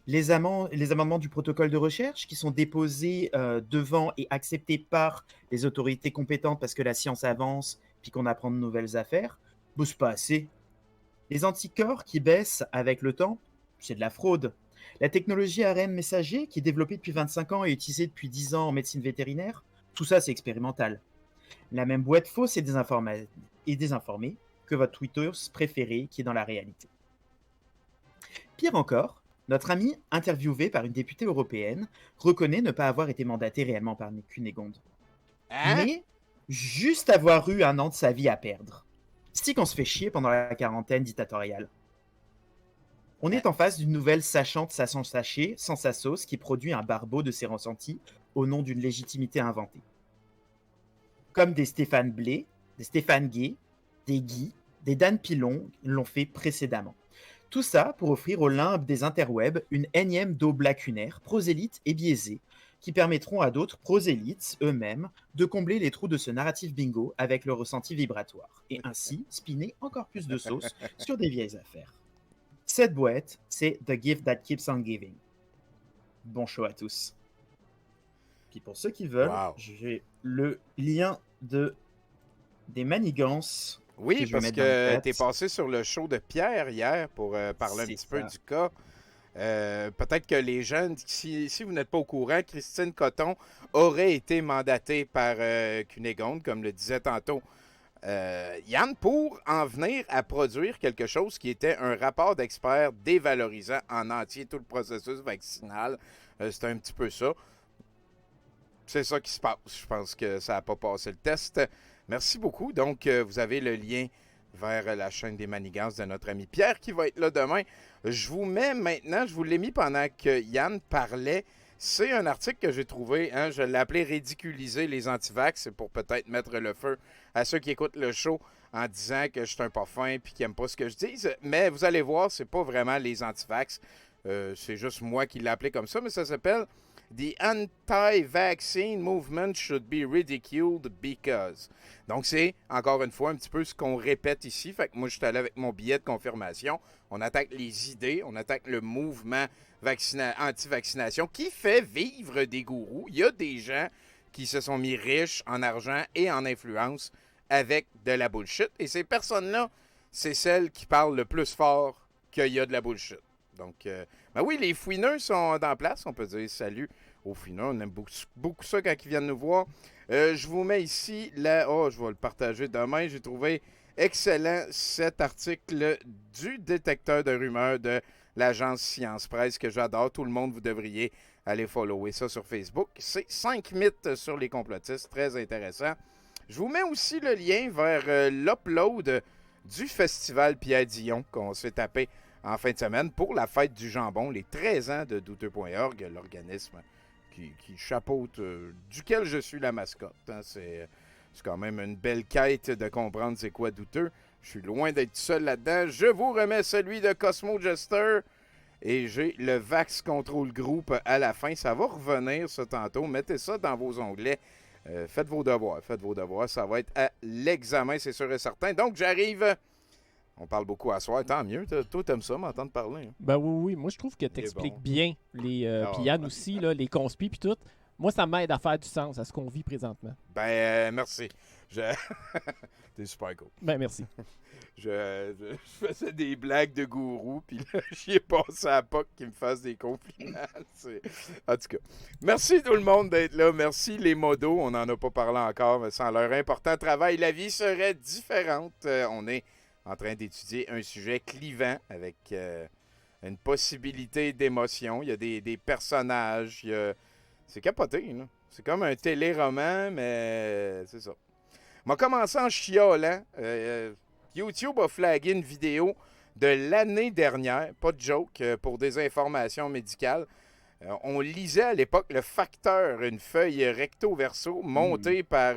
Les amendements du protocole de recherche qui sont déposés devant et acceptés par les autorités compétentes parce que la science avance puis qu'on apprend de nouvelles affaires, c'est pas assez. Les anticorps qui baissent avec le temps, c'est de la fraude. La technologie ARN messager qui est développée depuis 25 ans et utilisée depuis 10 ans en médecine vétérinaire, tout ça c'est expérimental. La même boîte fausse et désinformée que votre tweetos préféré qui est dans la réalité. Pire encore, Notre ami, interviewé par une députée européenne, reconnaît ne pas avoir été mandaté réellement par Cunégonde. Mais juste avoir eu 1 an de sa vie à perdre. C'est qu'on se fait chier pendant la quarantaine dictatoriale. On est en face d'une nouvelle sachante sans son sachet, sans sa sauce, qui produit un barbeau de ses ressentis au nom d'une légitimité inventée. Comme des Stéphane Blé, des Stéphane Gay, des Guy, des Dan Pilon l'ont fait précédemment. Tout ça pour offrir aux limbes des interwebs une énième daube lacunaire, prosélyte et biaisée, qui permettront à d'autres prosélytes eux-mêmes de combler les trous de ce narratif bingo avec le ressenti vibratoire, et ainsi spinner encore plus de sauce sur des vieilles affaires. Cette boîte, c'est The Gift That Keeps On Giving. Bon show à tous. Puis pour ceux qui veulent, j'ai le lien des manigances. Oui, parce que tu es passé sur le show de Pierre hier pour parler un petit peu du cas. Peut-être que les jeunes, si vous n'êtes pas au courant, Christine Coton aurait été mandatée par Cunégonde, comme le disait tantôt Yann, pour en venir à produire quelque chose qui était un rapport d'experts dévalorisant en entier tout le processus vaccinal. C'était un petit peu ça. C'est ça qui se passe. Je pense que ça n'a pas passé le test. Merci beaucoup. Donc, vous avez le lien vers la chaîne des manigances de notre ami Pierre qui va être là demain. Je vous mets maintenant, je vous l'ai mis pendant que Yann parlait. C'est un article que j'ai trouvé, je l'ai appelé « Ridiculiser les antivax ». C'est pour peut-être mettre le feu à ceux qui écoutent le show en disant que je suis un pas fin et qui n'aiment pas ce que je dis. Mais vous allez voir, c'est pas vraiment les antivax. C'est juste moi qui l'ai appelé comme ça, mais ça s'appelle « The anti-vaccine movement should be ridiculed because ». Donc, c'est, encore une fois, un petit peu ce qu'on répète ici. Fait que moi, je suis allé avec mon billet de confirmation. On attaque les idées, on attaque le mouvement anti-vaccination qui fait vivre des gourous. Il y a des gens qui se sont mis riches en argent et en influence avec de la bullshit. Et ces personnes-là, c'est celles qui parlent le plus fort qu'il y a de la bullshit. Donc, ben oui, les fouineux sont en place. On peut dire salut aux fouineux. On aime beaucoup ça quand ils viennent nous voir. Je vous mets ici, je vais le partager demain. J'ai trouvé excellent cet article du détecteur de rumeurs de l'agence Science Presse que j'adore. Tout le monde, vous devriez aller follower ça sur Facebook. C'est 5 mythes sur les complotistes. Très intéressant. Je vous mets aussi le lien vers l'upload du festival Pierre Dion qu'on s'est tapé en fin de semaine pour la fête du jambon, les 13 ans de douteux.org, l'organisme qui chapeaute, duquel je suis la mascotte. C'est quand même une belle quête de comprendre c'est quoi douteux. Je suis loin d'être seul là-dedans. Je vous remets celui de Cosmo Jester et j'ai le Vax Control Group à la fin. Ça va revenir ça tantôt. Mettez ça dans vos onglets. Faites vos devoirs. Ça va être à l'examen, c'est sûr et certain. Donc, j'arrive. On parle beaucoup à soir, tant mieux. Toi, t'aimes ça, m'entendre parler. Hein? Ben oui. Moi, je trouve que t'expliques bien les... Puis Yann aussi, là, les conspis puis tout. Moi, ça m'aide à faire du sens à ce qu'on vit présentement. Ben, merci. T'es super cool. Ben, merci. Je faisais des blagues de gourou, puis là, j'y ai passé à POC qui me fasse des compliments. En tout cas, merci tout le monde d'être là. Merci les modos. On n'en a pas parlé encore, mais sans leur important travail, la vie serait différente. On est en train d'étudier un sujet clivant avec une possibilité d'émotion. Il y a des personnages. C'est capoté, là. C'est comme un téléroman, mais c'est ça. On va commencer en chiolant. YouTube a flagué une vidéo de l'année dernière, pas de joke, pour des informations médicales. On lisait à l'époque le facteur, une feuille recto-verso montée par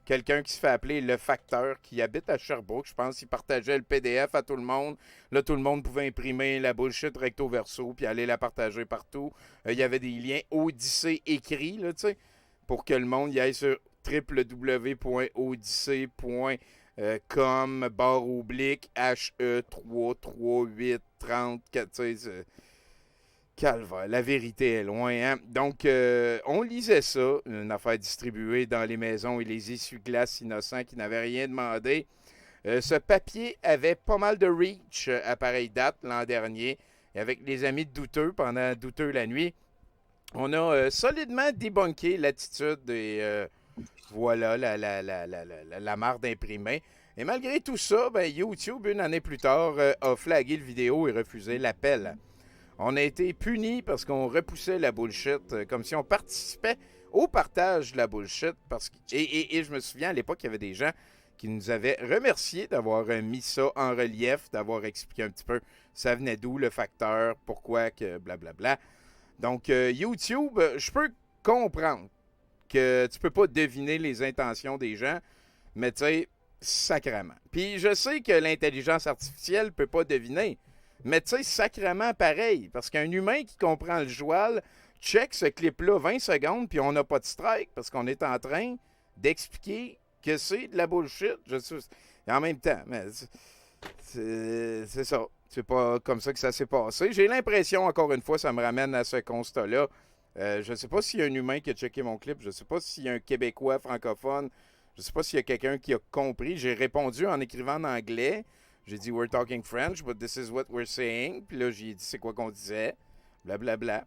quelqu'un qui se fait appeler le facteur, qui habite à Sherbrooke. Je pense qu'il partageait le PDF à tout le monde. Là, tout le monde pouvait imprimer la bullshit recto-verso puis aller la partager partout. Il y avait des liens Odyssée écrits, là, tu sais, pour que le monde y aille sur www.odyssée.com/HE33834. Calvaire, la vérité est loin. Hein? Donc, on lisait ça, une affaire distribuée dans les maisons et les essuie-glaces innocents qui n'avaient rien demandé. Ce papier avait pas mal de reach à pareille date l'an dernier. Et avec les amis de Douteux, pendant Douteux la nuit, on a solidement débunké l'attitude et voilà la marre d'imprimer. Et malgré tout ça, ben, YouTube, une année plus tard, a flagué le vidéo et refusé l'appel. On a été punis parce qu'on repoussait la bullshit, comme si on participait au partage de la bullshit. Et je me souviens, à l'époque, il y avait des gens qui nous avaient remerciés d'avoir mis ça en relief, d'avoir expliqué un petit peu ça venait d'où, le facteur, pourquoi, que blablabla. Donc, YouTube, je peux comprendre que tu peux pas deviner les intentions des gens, mais tu sais, sacrément. Puis je sais que l'intelligence artificielle peut pas deviner, mais tu sais, sacrément pareil, parce qu'un humain qui comprend le joual, check ce clip-là 20 secondes, puis on n'a pas de strike, parce qu'on est en train d'expliquer que c'est de la bullshit. Et en même temps, mais c'est ça. C'est pas comme ça que ça s'est passé. J'ai l'impression, encore une fois, ça me ramène à ce constat-là. Je ne sais pas s'il y a un humain qui a checké mon clip. Je ne sais pas s'il y a un Québécois francophone. Je ne sais pas s'il y a quelqu'un qui a compris. J'ai répondu en écrivant en anglais. J'ai dit « We're talking French, but this is what we're saying ». Puis là, j'ai dit « C'est quoi qu'on disait ?» Blablabla.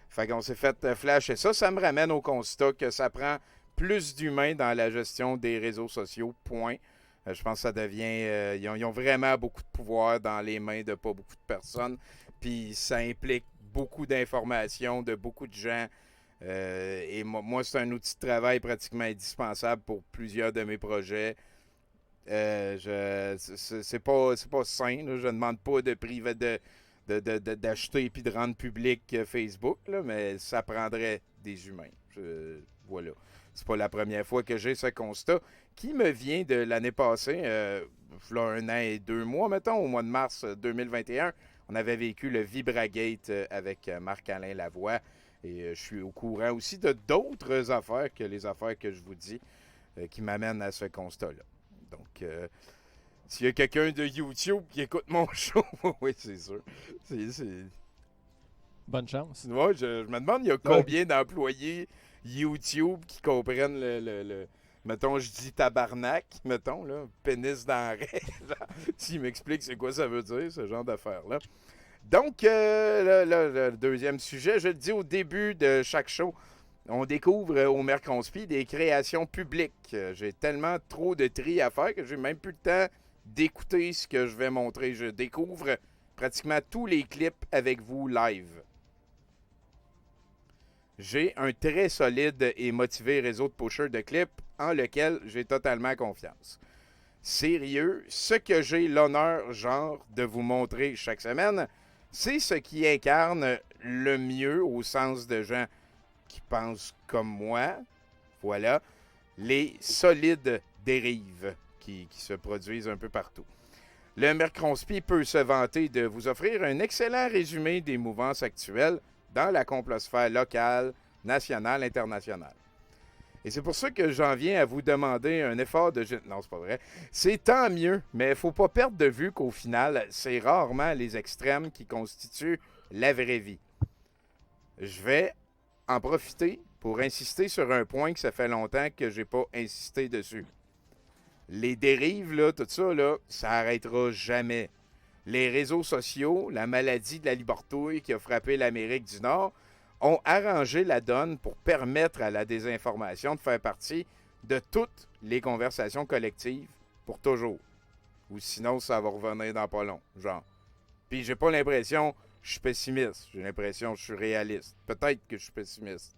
Fait qu'on s'est fait flasher ça. Ça me ramène au constat que ça prend plus d'humains dans la gestion des réseaux sociaux, point. Je pense que ça devient... ils ont vraiment beaucoup de pouvoir dans les mains de pas beaucoup de personnes. Puis ça implique beaucoup d'informations de beaucoup de gens. Et moi, c'est un outil de travail pratiquement indispensable pour plusieurs de mes projets. C'est pas sain. Là. Je ne demande pas de priver d'acheter et de rendre public Facebook, là, mais ça prendrait des humains. Voilà. C'est pas la première fois que j'ai ce constat qui me vient de l'année passée, là, 1 an et 2 mois, mettons, au mois de mars 2021. On avait vécu le Vibragate avec Marc-Alain Lavoie. Et je suis au courant aussi de d'autres affaires que les affaires que je vous dis qui m'amènent à ce constat-là. Donc, s'il y a quelqu'un de YouTube qui écoute mon show, oui, c'est sûr. Bonne chance. Ouais, je me demande, il y a combien d'employés YouTube qui comprennent le mettons, je dis tabarnak, mettons, là, pénis denrée. S'il m'explique c'est quoi ça veut dire, ce genre d'affaires-là. Donc, le deuxième sujet, je le dis au début de chaque show, on découvre au Mercronspi des créations publiques. J'ai tellement trop de tri à faire que j'ai même plus le temps d'écouter ce que je vais montrer. Je découvre pratiquement tous les clips avec vous live. J'ai un très solide et motivé réseau de pushers de clips en lequel j'ai totalement confiance. Sérieux, ce que j'ai l'honneur, genre, de vous montrer chaque semaine, c'est ce qui incarne le mieux au sens de gens qui pensent comme moi. Voilà, les solides dérives qui se produisent un peu partout. Le Mercronspi peut se vanter de vous offrir un excellent résumé des mouvances actuelles dans la complosphère locale, nationale, internationale. Et c'est pour ça que j'en viens à vous demander un effort de... Non, c'est pas vrai. C'est tant mieux, mais il ne faut pas perdre de vue qu'au final, c'est rarement les extrêmes qui constituent la vraie vie. Je vais en profiter pour insister sur un point que ça fait longtemps que j'ai pas insisté dessus. Les dérives, là, tout ça, là, ça n'arrêtera jamais. Les réseaux sociaux, la maladie de la libertouille qui a frappé l'Amérique du Nord, ont arrangé la donne pour permettre à la désinformation de faire partie de toutes les conversations collectives pour toujours. Ou sinon, ça va revenir dans pas long, genre. Puis j'ai pas l'impression que je suis pessimiste. J'ai l'impression que je suis réaliste. Peut-être que je suis pessimiste,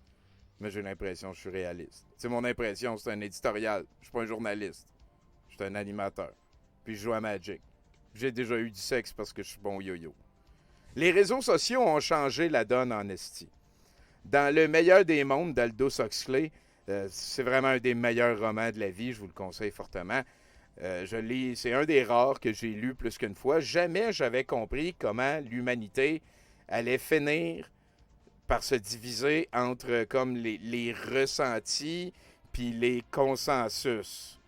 mais j'ai l'impression que je suis réaliste. Tu sais, mon impression, c'est un éditorial. Je suis pas un journaliste. Je suis un animateur. Puis je joue à Magic. J'ai déjà eu du sexe parce que je suis bon yo-yo. Les réseaux sociaux ont changé la donne en esti. Dans Le meilleur des mondes d'Aldous Huxley, c'est vraiment un des meilleurs romans de la vie, je vous le conseille fortement. C'est un des rares que j'ai lu plus qu'une fois. Jamais j'avais compris comment l'humanité allait finir par se diviser entre comme les ressentis puis les consensus.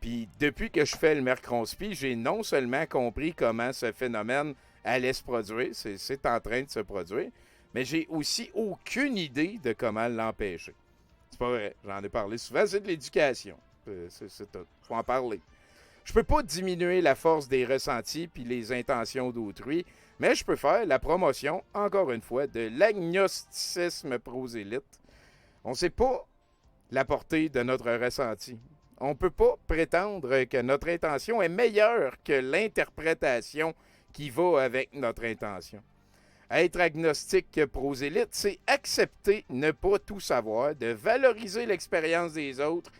Puis depuis que je fais le Mercronspi, j'ai non seulement compris comment ce phénomène allait se produire, c'est en train de se produire, mais j'ai aussi aucune idée de comment l'empêcher. C'est pas vrai, j'en ai parlé souvent, c'est de l'éducation. C'est tout, faut en parler. Je peux pas diminuer la force des ressentis puis les intentions d'autrui, mais je peux faire la promotion, encore une fois, de l'agnosticisme prosélyte. On sait pas la portée de notre ressenti. On peut pas prétendre que notre intention est meilleure que l'interprétation qui va avec notre intention. Être agnostique prosélyte, c'est accepter ne pas tout savoir, de valoriser l'expérience des autres,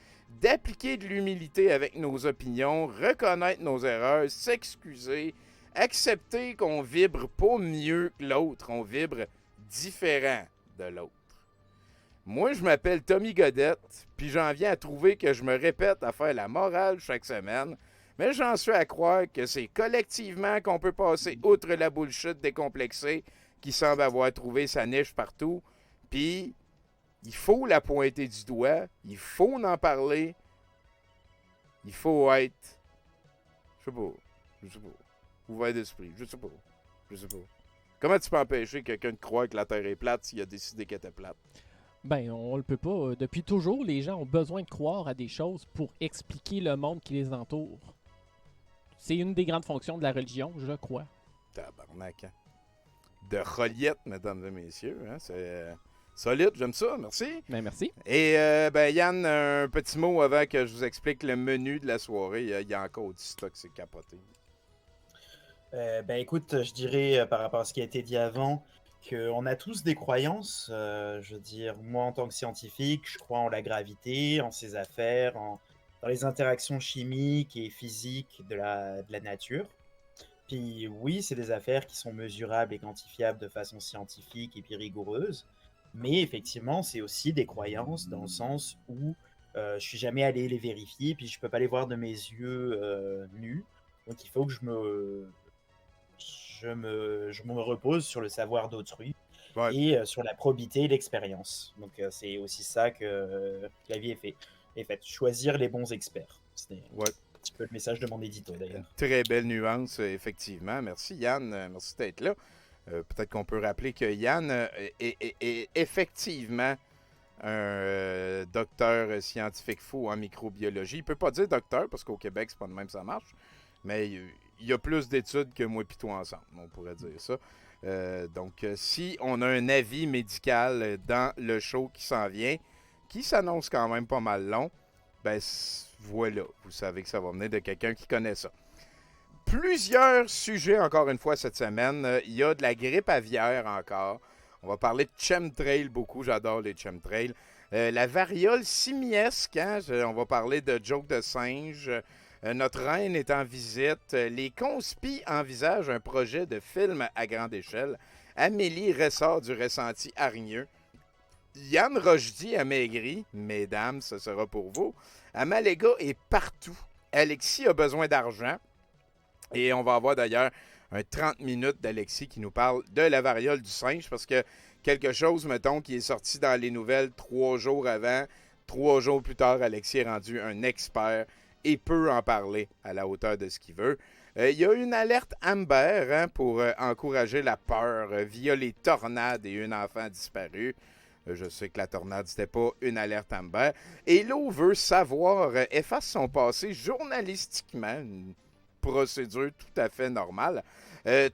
d'appliquer de l'humilité avec nos opinions, reconnaître nos erreurs, s'excuser, accepter qu'on vibre pas mieux que l'autre, on vibre différent de l'autre. Moi, je m'appelle Tommy Godette, puis j'en viens à trouver que je me répète à faire la morale chaque semaine, mais j'en suis à croire que c'est collectivement qu'on peut passer outre la bullshit décomplexée qui semble avoir trouvé sa niche partout, puis il faut la pointer du doigt, il faut en parler, il faut être, je sais pas, ouvert d'esprit, je sais pas. Comment tu peux empêcher quelqu'un de croire que la Terre est plate s'il a décidé qu'elle était plate? Ben, on le peut pas. Depuis toujours, les gens ont besoin de croire à des choses pour expliquer le monde qui les entoure. C'est une des grandes fonctions de la religion, je crois. Tabarnak, hein? De reliette, mesdames et messieurs. Hein? C'est solide, j'aime ça, merci. Ben, merci. Et Yann, un petit mot avant que je vous explique le menu de la soirée. Il y a encore du stock, c'est capoté. Écoute, je dirais par rapport à ce qui a été dit avant, qu'on a tous des croyances. Je veux dire, moi en tant que scientifique, je crois en la gravité, en ses affaires, dans les interactions chimiques et physiques de la nature. Puis oui, c'est des affaires qui sont mesurables et quantifiables de façon scientifique et puis rigoureuse. Mais effectivement, c'est aussi des croyances dans le sens où je suis jamais allé les vérifier, puis je peux pas les voir de mes yeux nus. Donc il faut que je me repose sur le savoir d'autrui et sur la probité et l'expérience. Donc c'est aussi ça que la vie est faite. Choisir les bons experts. C'est un petit peu le message de mon édito d'ailleurs. Très belle nuance, effectivement. Merci Yann, merci d'être là. Peut-être qu'on peut rappeler que Yann est effectivement un docteur scientifique fou en microbiologie. Il ne peut pas dire docteur parce qu'au Québec, c'est pas de même ça marche. Mais il y a plus d'études que moi et toi ensemble, on pourrait dire ça. Donc, si on a un avis médical dans le show qui s'en vient, qui s'annonce quand même pas mal long, ben voilà, vous savez que ça va venir de quelqu'un qui connaît ça. Plusieurs sujets encore une fois cette semaine. Il y a de la grippe aviaire encore. On va parler de chemtrail beaucoup, j'adore les chemtrails. La variole simiesque, hein? On va parler de joke de singe. Notre reine est en visite. Les conspis envisagent un projet de film à grande échelle. Amélie ressort du ressenti hargneux. Yann Rochdy a maigri. Mesdames, ce sera pour vous. Amalega est partout. Alexis a besoin d'argent. Et on va avoir d'ailleurs un 30 minutes d'Alexis qui nous parle de la variole du singe parce que quelque chose, mettons, qui est sorti dans les nouvelles 3 jours avant, 3 jours plus tard, Alexis est rendu un expert et peut en parler à la hauteur de ce qu'il veut. Il y a une alerte Amber pour encourager la peur via les tornades et un enfant disparu. Je sais que la tornade, c'était pas une alerte Amber. Et Hello veut savoir, efface son passé journalistiquement, une procédure tout à fait normale.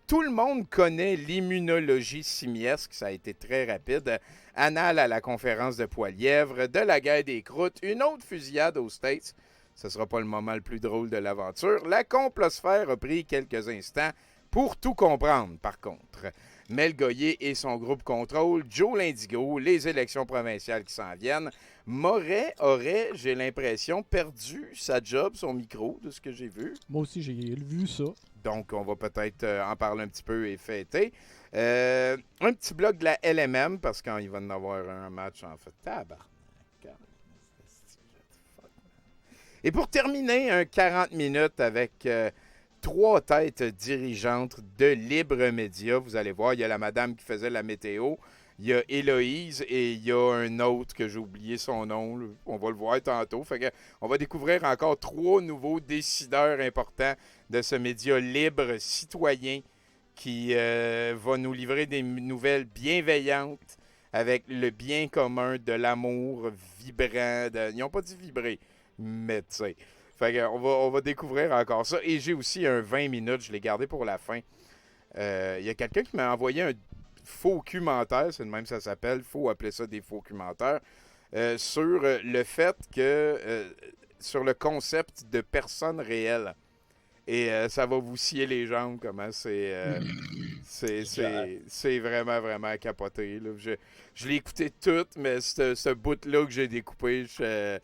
Tout le monde connaît l'immunologie simiesque, ça a été très rapide. Annales à la conférence de Poilièvre, de la guerre des croûtes, une autre fusillade aux States. Ce ne sera pas le moment le plus drôle de l'aventure. La complosphère a pris quelques instants pour tout comprendre, par contre. Mel Goyer et son groupe Contrôle, Joe l'Indigo, les élections provinciales qui s'en viennent. Moret aurait, j'ai l'impression, perdu sa job, son micro, de ce que j'ai vu. Moi aussi, j'ai vu ça. Donc, on va peut-être en parler un petit peu et fêter. Un petit bloc de la LMM, parce qu'il va y en avoir un match, en fait. Tabarnak. Et pour terminer, un 40 minutes avec 3 têtes dirigeantes de Libre Média. Vous allez voir, il y a la madame qui faisait la météo, il y a Héloïse et il y a un autre que j'ai oublié son nom. On va le voir tantôt. Fait que on va découvrir encore 3 nouveaux décideurs importants de ce média libre citoyen qui va nous livrer des nouvelles bienveillantes avec le bien commun, de l'amour vibrant. Ils n'ont pas dit vibrer, mais tu sais. Fait que on va découvrir encore ça. Et j'ai aussi un 20 minutes, je l'ai gardé pour la fin. Il y a quelqu'un qui m'a envoyé un faux commentaire, c'est de même ça s'appelle, il faut appeler ça des faux commentaires, sur le fait que, sur le concept de personne réelle. Et ça va vous scier les jambes, comment c'est vraiment, vraiment capoté. Là. Je l'ai écouté tout, mais ce bout-là que j'ai découpé, je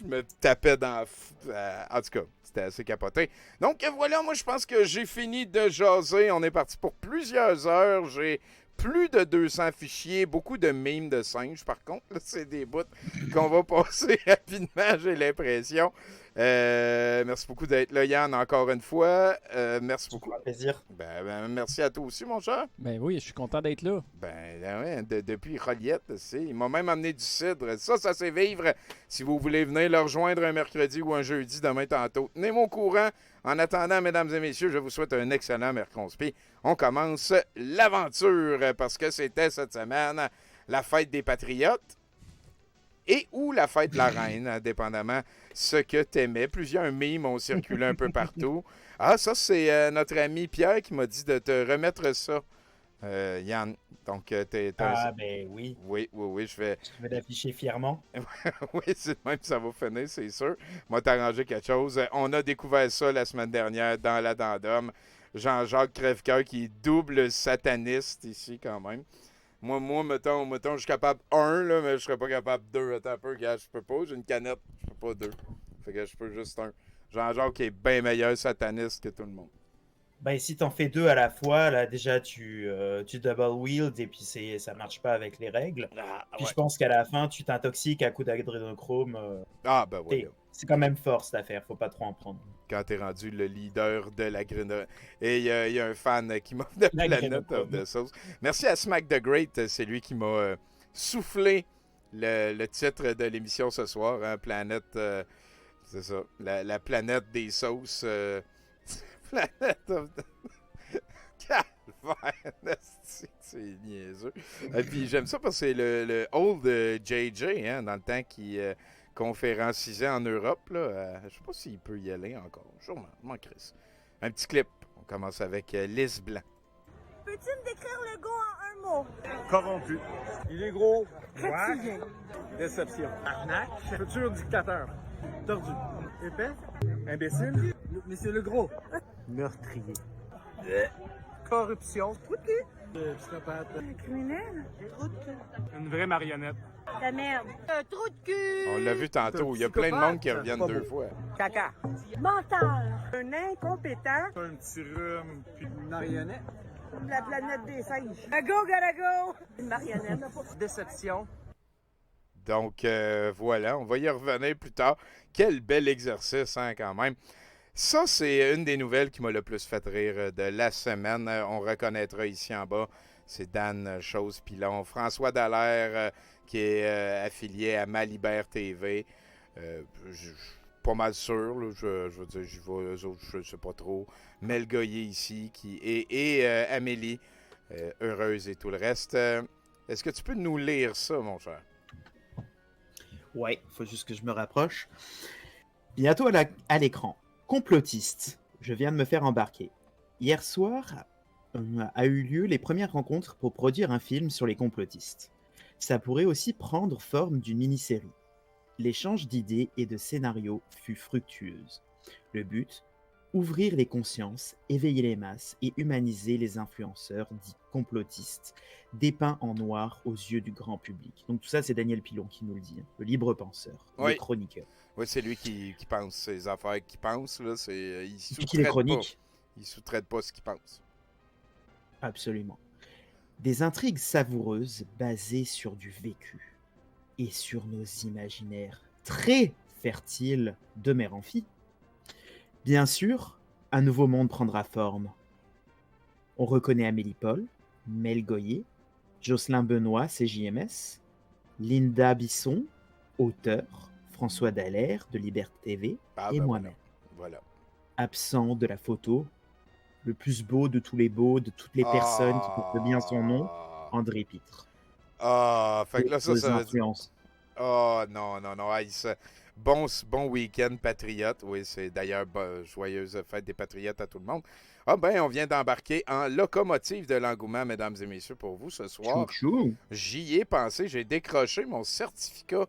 me tapais dans... en tout cas, c'était assez capoté. Donc voilà, moi je pense que j'ai fini de jaser. On est parti pour plusieurs heures. J'ai plus de 200 fichiers, beaucoup de mimes de singes par contre. Là, c'est des bouts qu'on va passer rapidement, j'ai l'impression. Merci beaucoup d'être là, Yann, encore une fois. Merci beaucoup. Un plaisir. Merci à toi aussi, mon cher. Ben oui, je suis content d'être là. Ouais, depuis Roliette, il m'a même amené du cidre. Ça c'est vivre. Si vous voulez venir le rejoindre un mercredi ou un jeudi demain tantôt, tenez-moi au courant. En attendant, mesdames et messieurs, je vous souhaite un excellent mercredi. On commence l'aventure parce que c'était cette semaine la fête des Patriotes et ou la fête de la Reine, dépendamment ce que t'aimais. Plusieurs mimes ont circulé un peu partout. Ah, ça, c'est notre ami Pierre qui m'a dit de te remettre ça, Yann. Donc, ben oui. Oui, je vais l'afficher fièrement. Oui, c'est même, ça va finir, c'est sûr. Moi, t'arranger quelque chose. On a découvert ça la semaine dernière dans l'addendum. Jean-Jacques Crèvecoeur qui est double sataniste ici, quand même. Moi, mettons, je suis capable 1, là, mais je serais pas capable 2. Attends un peu, gars, je peux pas. J'ai une canette, je peux pas 2. Fait que je peux juste 1. Jean-Jacques qui est bien meilleur sataniste que tout le monde. Ben, si t'en fais 2 à la fois, là, déjà, tu double wield et puis ça marche pas avec les règles. Puis je pense qu'à la fin, tu t'intoxiques à coup d'adrénochrome. Ben oui. C'est quand même fort, cette affaire. Faut pas trop en prendre. Quand t'es rendu le leader de la grenade. Et il y a un fan qui m'a fait la note de sauce. Merci à Smack the Great. C'est lui qui m'a soufflé le titre de l'émission ce soir. Hein, Planète... c'est ça. La planète des sauces... Planète of the... Calvaire, c'est niaiseux. Et puis j'aime ça parce que c'est le old JJ, hein, dans le temps qui conférencisait en Europe. Là, je sais pas s'il peut y aller encore. Sûrement, m'en crisse. Un petit clip. On commence avec Lise Blanc. Peux-tu me décrire le gars en un mot? Corrompu. Il est gros. Reptilien. Déception. Arnaque. Futur dictateur. Tordu. Épais. Imbécile. Monsieur le gros. Meurtrier. Corruption. Psychopathe. Criminel. Trou de cul. Une vraie marionnette. La merde. Un trou de cul. On l'a vu tantôt. Il y a plein de monde qui reviennent 2 fois. Caca. Menteur. Un incompétent. Un petit rhume. Puis une marionnette. La planète des singes. A go, gotta go. Une marionnette. Déception. Donc, voilà, on va y revenir plus tard. Quel bel exercice, hein, quand même. Ça, c'est une des nouvelles qui m'a le plus fait rire de la semaine. On reconnaîtra ici en bas, c'est Dan Chose-Pilon. François Dallaire, qui est affilié à Malibert TV. Je suis pas mal sûr, là, je veux dire, j'y vais, eux autres, je sais pas trop. Mel Goyer ici, et Amélie, heureuse et tout le reste. Est-ce que tu peux nous lire ça, mon cher? Ouais, faut juste que je me rapproche. Bientôt à l'écran. Complotiste. Je viens de me faire embarquer. Hier soir a eu lieu les premières rencontres pour produire un film sur les complotistes. Ça pourrait aussi prendre forme d'une mini-série. L'échange d'idées et de scénarios fut fructueuse. Le but, ouvrir les consciences, éveiller les masses et humaniser les influenceurs dits complotistes, dépeints en noir aux yeux du grand public. Donc tout ça, c'est Daniel Pilon qui nous le dit, le libre penseur, le chroniqueur. Oui, c'est lui qui pense ses affaires, qui pense. Là, il sous-traite pas ce qu'il pense. Absolument. Des intrigues savoureuses basées sur du vécu et sur nos imaginaires très fertiles de mère en fille. Bien sûr, un nouveau monde prendra forme. On reconnaît Amélie Paul, Mel Goyer, Jocelyn Benoît, CJMS, Linda Bisson, auteur, François Dallaire de Liberté TV et moi-même. Voilà. Absent de la photo, le plus beau de tous les beaux, de toutes les personnes qui portent bien son nom, André Pitre. Fait que là, ça veut dire... non. Bon week-end patriote. Oui, c'est d'ailleurs joyeuse fête des patriotes à tout le monde. On vient d'embarquer en locomotive de l'engouement, mesdames et messieurs, pour vous ce soir. J'y ai pensé, j'ai décroché mon certificat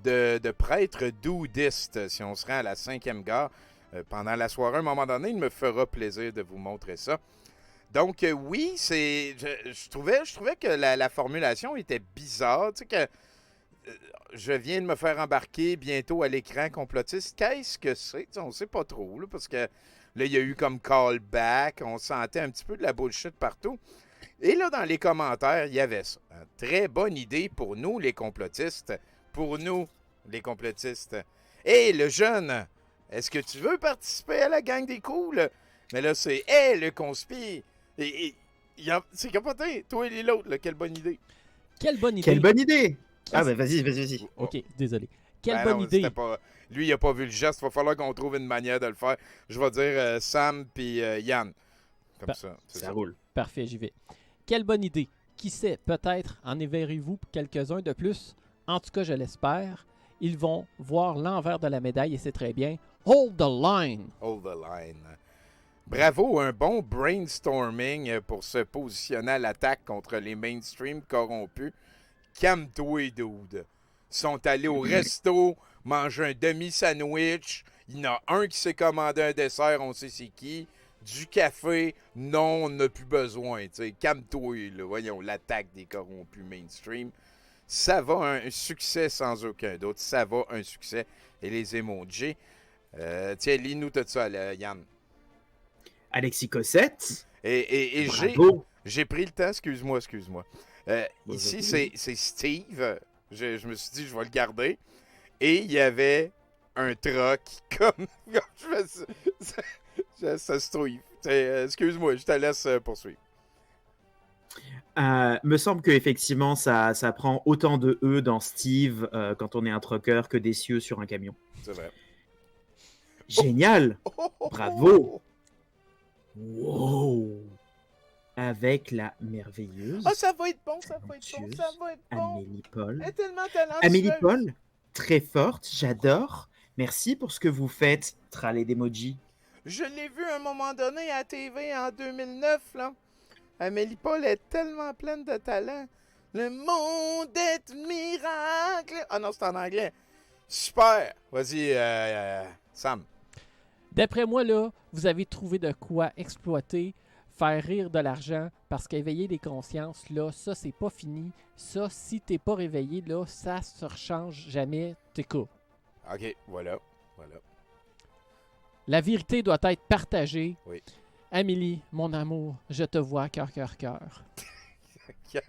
de prêtre doudiste. Si on se rend à la 5e gare, pendant la soirée. À un moment donné, il me fera plaisir de vous montrer ça. Donc, oui, je trouvais que la formulation était bizarre. Tu sais que je viens de me faire embarquer bientôt à l'écran complotiste. Qu'est-ce que c'est? Tu sais, on ne sait pas trop, là, parce que là, il y a eu comme callback. On sentait un petit peu de la bullshit partout. Et là, dans les commentaires, il y avait ça. Très bonne idée pour nous, les complotistes. Pour nous, les complotistes. Hey, le jeune, est-ce que tu veux participer à la gang des cools? Mais là, c'est hey, le conspi. C'est capoté. Toi et l'autre, quelle bonne idée. Quelle bonne idée. Quelle bonne idée. Ah, ben vas-y. OK, désolé. Quelle Ben bonne non, idée. Lui, il n'a pas vu le geste. Il va falloir qu'on trouve une manière de le faire. Je vais dire Sam puis Yann. Comme ça. Ça roule. Parfait, j'y vais. Quelle bonne idée. Qui sait, peut-être en éverrez-vous quelques-uns de plus. En tout cas, je l'espère. Ils vont voir l'envers de la médaille et c'est très bien. Hold the line. Hold the line. Bravo, un bon brainstorming pour se positionner à l'attaque contre les mainstream corrompus. Calme-toi, dude. Ils sont allés au resto, manger un demi-sandwich. Il y en a un qui s'est commandé un dessert, on sait c'est qui. Du café, non, on n'a plus besoin. T'sais. Calme-toi, là. Voyons, l'attaque des corrompus mainstream. Ça va un succès sans aucun doute. Ça va un succès. Et les emojis. Tiens, lis-nous tout ça, là, Yann. Alexis Cossette. Et j'ai pris le temps, excuse-moi. Ici, c'est Steve. Je me suis dit, je vais le garder. Et il y avait un truck comme ça se trouve. Excuse-moi, je te laisse poursuivre. Me semble qu'effectivement, ça prend autant de E dans Steve quand on est un trucker que des cieux sur un camion. C'est vrai. Génial! Bravo! Wow! Avec la merveilleuse. Ah, ça va être bon. Amélie Paul. Elle est tellement talentueuse. Amélie Paul, très forte, j'adore. Merci pour ce que vous faites. Tralé d'emoji. Je l'ai vu à un moment donné à la TV en 2009, là. Amélie Paul est tellement pleine de talent. Le monde est un miracle. Ah non, c'est en anglais. Super. Vas-y, Sam. D'après moi, là, vous avez trouvé de quoi exploiter, faire rire de l'argent, parce qu'éveiller les consciences, là, ça, c'est pas fini. Ça, si t'es pas réveillé, là, ça se rechange jamais. T'es cool. OK, voilà. La vérité doit être partagée. Oui. Amélie, mon amour, je te vois, cœur. Je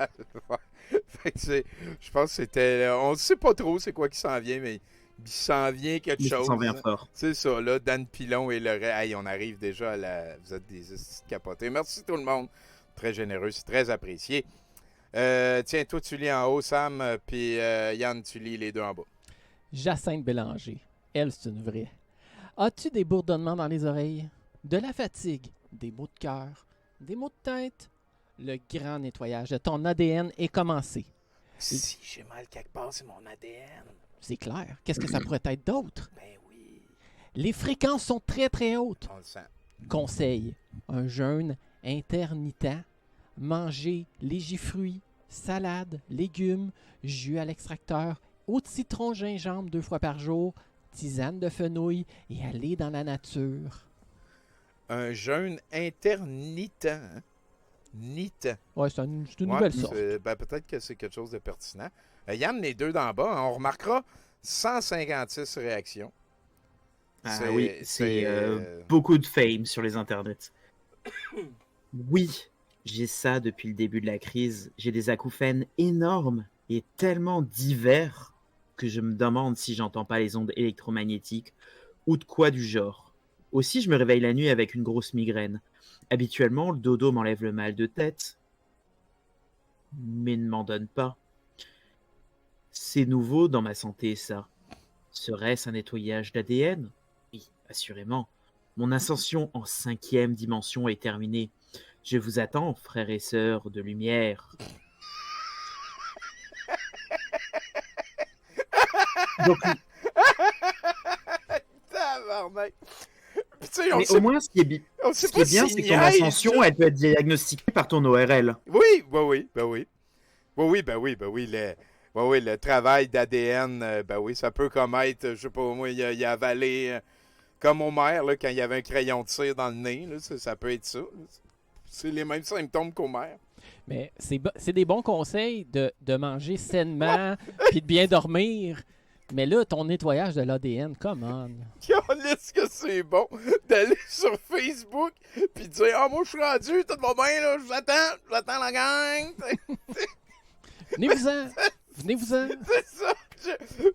pense que c'était... On ne sait pas trop c'est quoi qui s'en vient, mais il s'en vient quelque chose. Il s'en vient fort. C'est ça, là, Dan Pilon et le reste. Hey, on arrive déjà à la... Vous êtes des capotés. Merci tout le monde. Très généreux, c'est très apprécié. Tiens, toi, tu lis en haut, Sam, puis Yann, tu lis les deux en bas. Jacinthe Bélanger. Elle, c'est une vraie. As-tu des bourdonnements dans les oreilles? De la fatigue? Des maux de cœur? Des maux de tête? Le grand nettoyage de ton ADN est commencé. Si j'ai mal quelque part, c'est mon ADN. C'est clair. Qu'est-ce que ça pourrait être d'autre? Ben oui. Les fréquences sont très, très hautes. On le sent. Conseil. Un jeûne intermittent. Manger légifruits, salades, légumes, jus à l'extracteur, eau de citron, gingembre 2 fois par jour, tisane de fenouil et aller dans la nature. Un jeûne intermittent. Hein? Nitent. Ouais, c'est une nouvelle sorte. Ben, peut-être que c'est quelque chose de pertinent. Yann, les deux d'en bas, on remarquera 156 réactions. Ah oui, c'est beaucoup de fame sur les internets. Oui, j'ai ça depuis le début de la crise. J'ai des acouphènes énormes et tellement divers que je me demande si j'entends pas les ondes électromagnétiques ou de quoi du genre. Aussi, je me réveille la nuit avec une grosse migraine. Habituellement, le dodo m'enlève le mal de tête, mais ne m'en donne pas. C'est nouveau dans ma santé, ça. Serait-ce un nettoyage d'ADN? Oui, assurément. Mon ascension en 5e dimension est terminée. Je vous attends, frères et sœurs de lumière. Donc, mais au moins, ce qui est bien, c'est que ton ascension, elle peut être diagnostiquée par ton ORL. Oui. Le travail d'ADN, ça peut comme être, je sais pas, moi, il a avalé Comme Homer, là, quand il y avait un crayon de cire dans le nez, là, ça peut être ça. C'est les mêmes symptômes qu'Homer. Mais c'est des bons conseils de manger sainement puis de bien dormir. Mais là, ton nettoyage de l'ADN, come on. Est-ce que c'est bon d'aller sur Facebook puis de dire « Ah, moi, je suis rendu, tout va bien, là, j'attends la gang! » Venez-vous-en! C'est ça!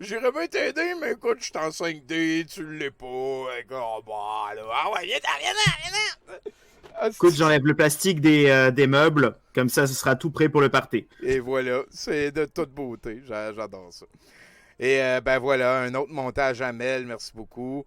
J'irais bien t'aider, mais écoute, je suis en 5D, tu l'es pas. Écoute, bah, là, ah ouais, viens. Écoute, j'enlève le plastique des meubles, comme ça, ce sera tout prêt pour le party. Et voilà, c'est de toute beauté, j'adore ça. Et ben voilà, un autre montage à Mel, merci beaucoup.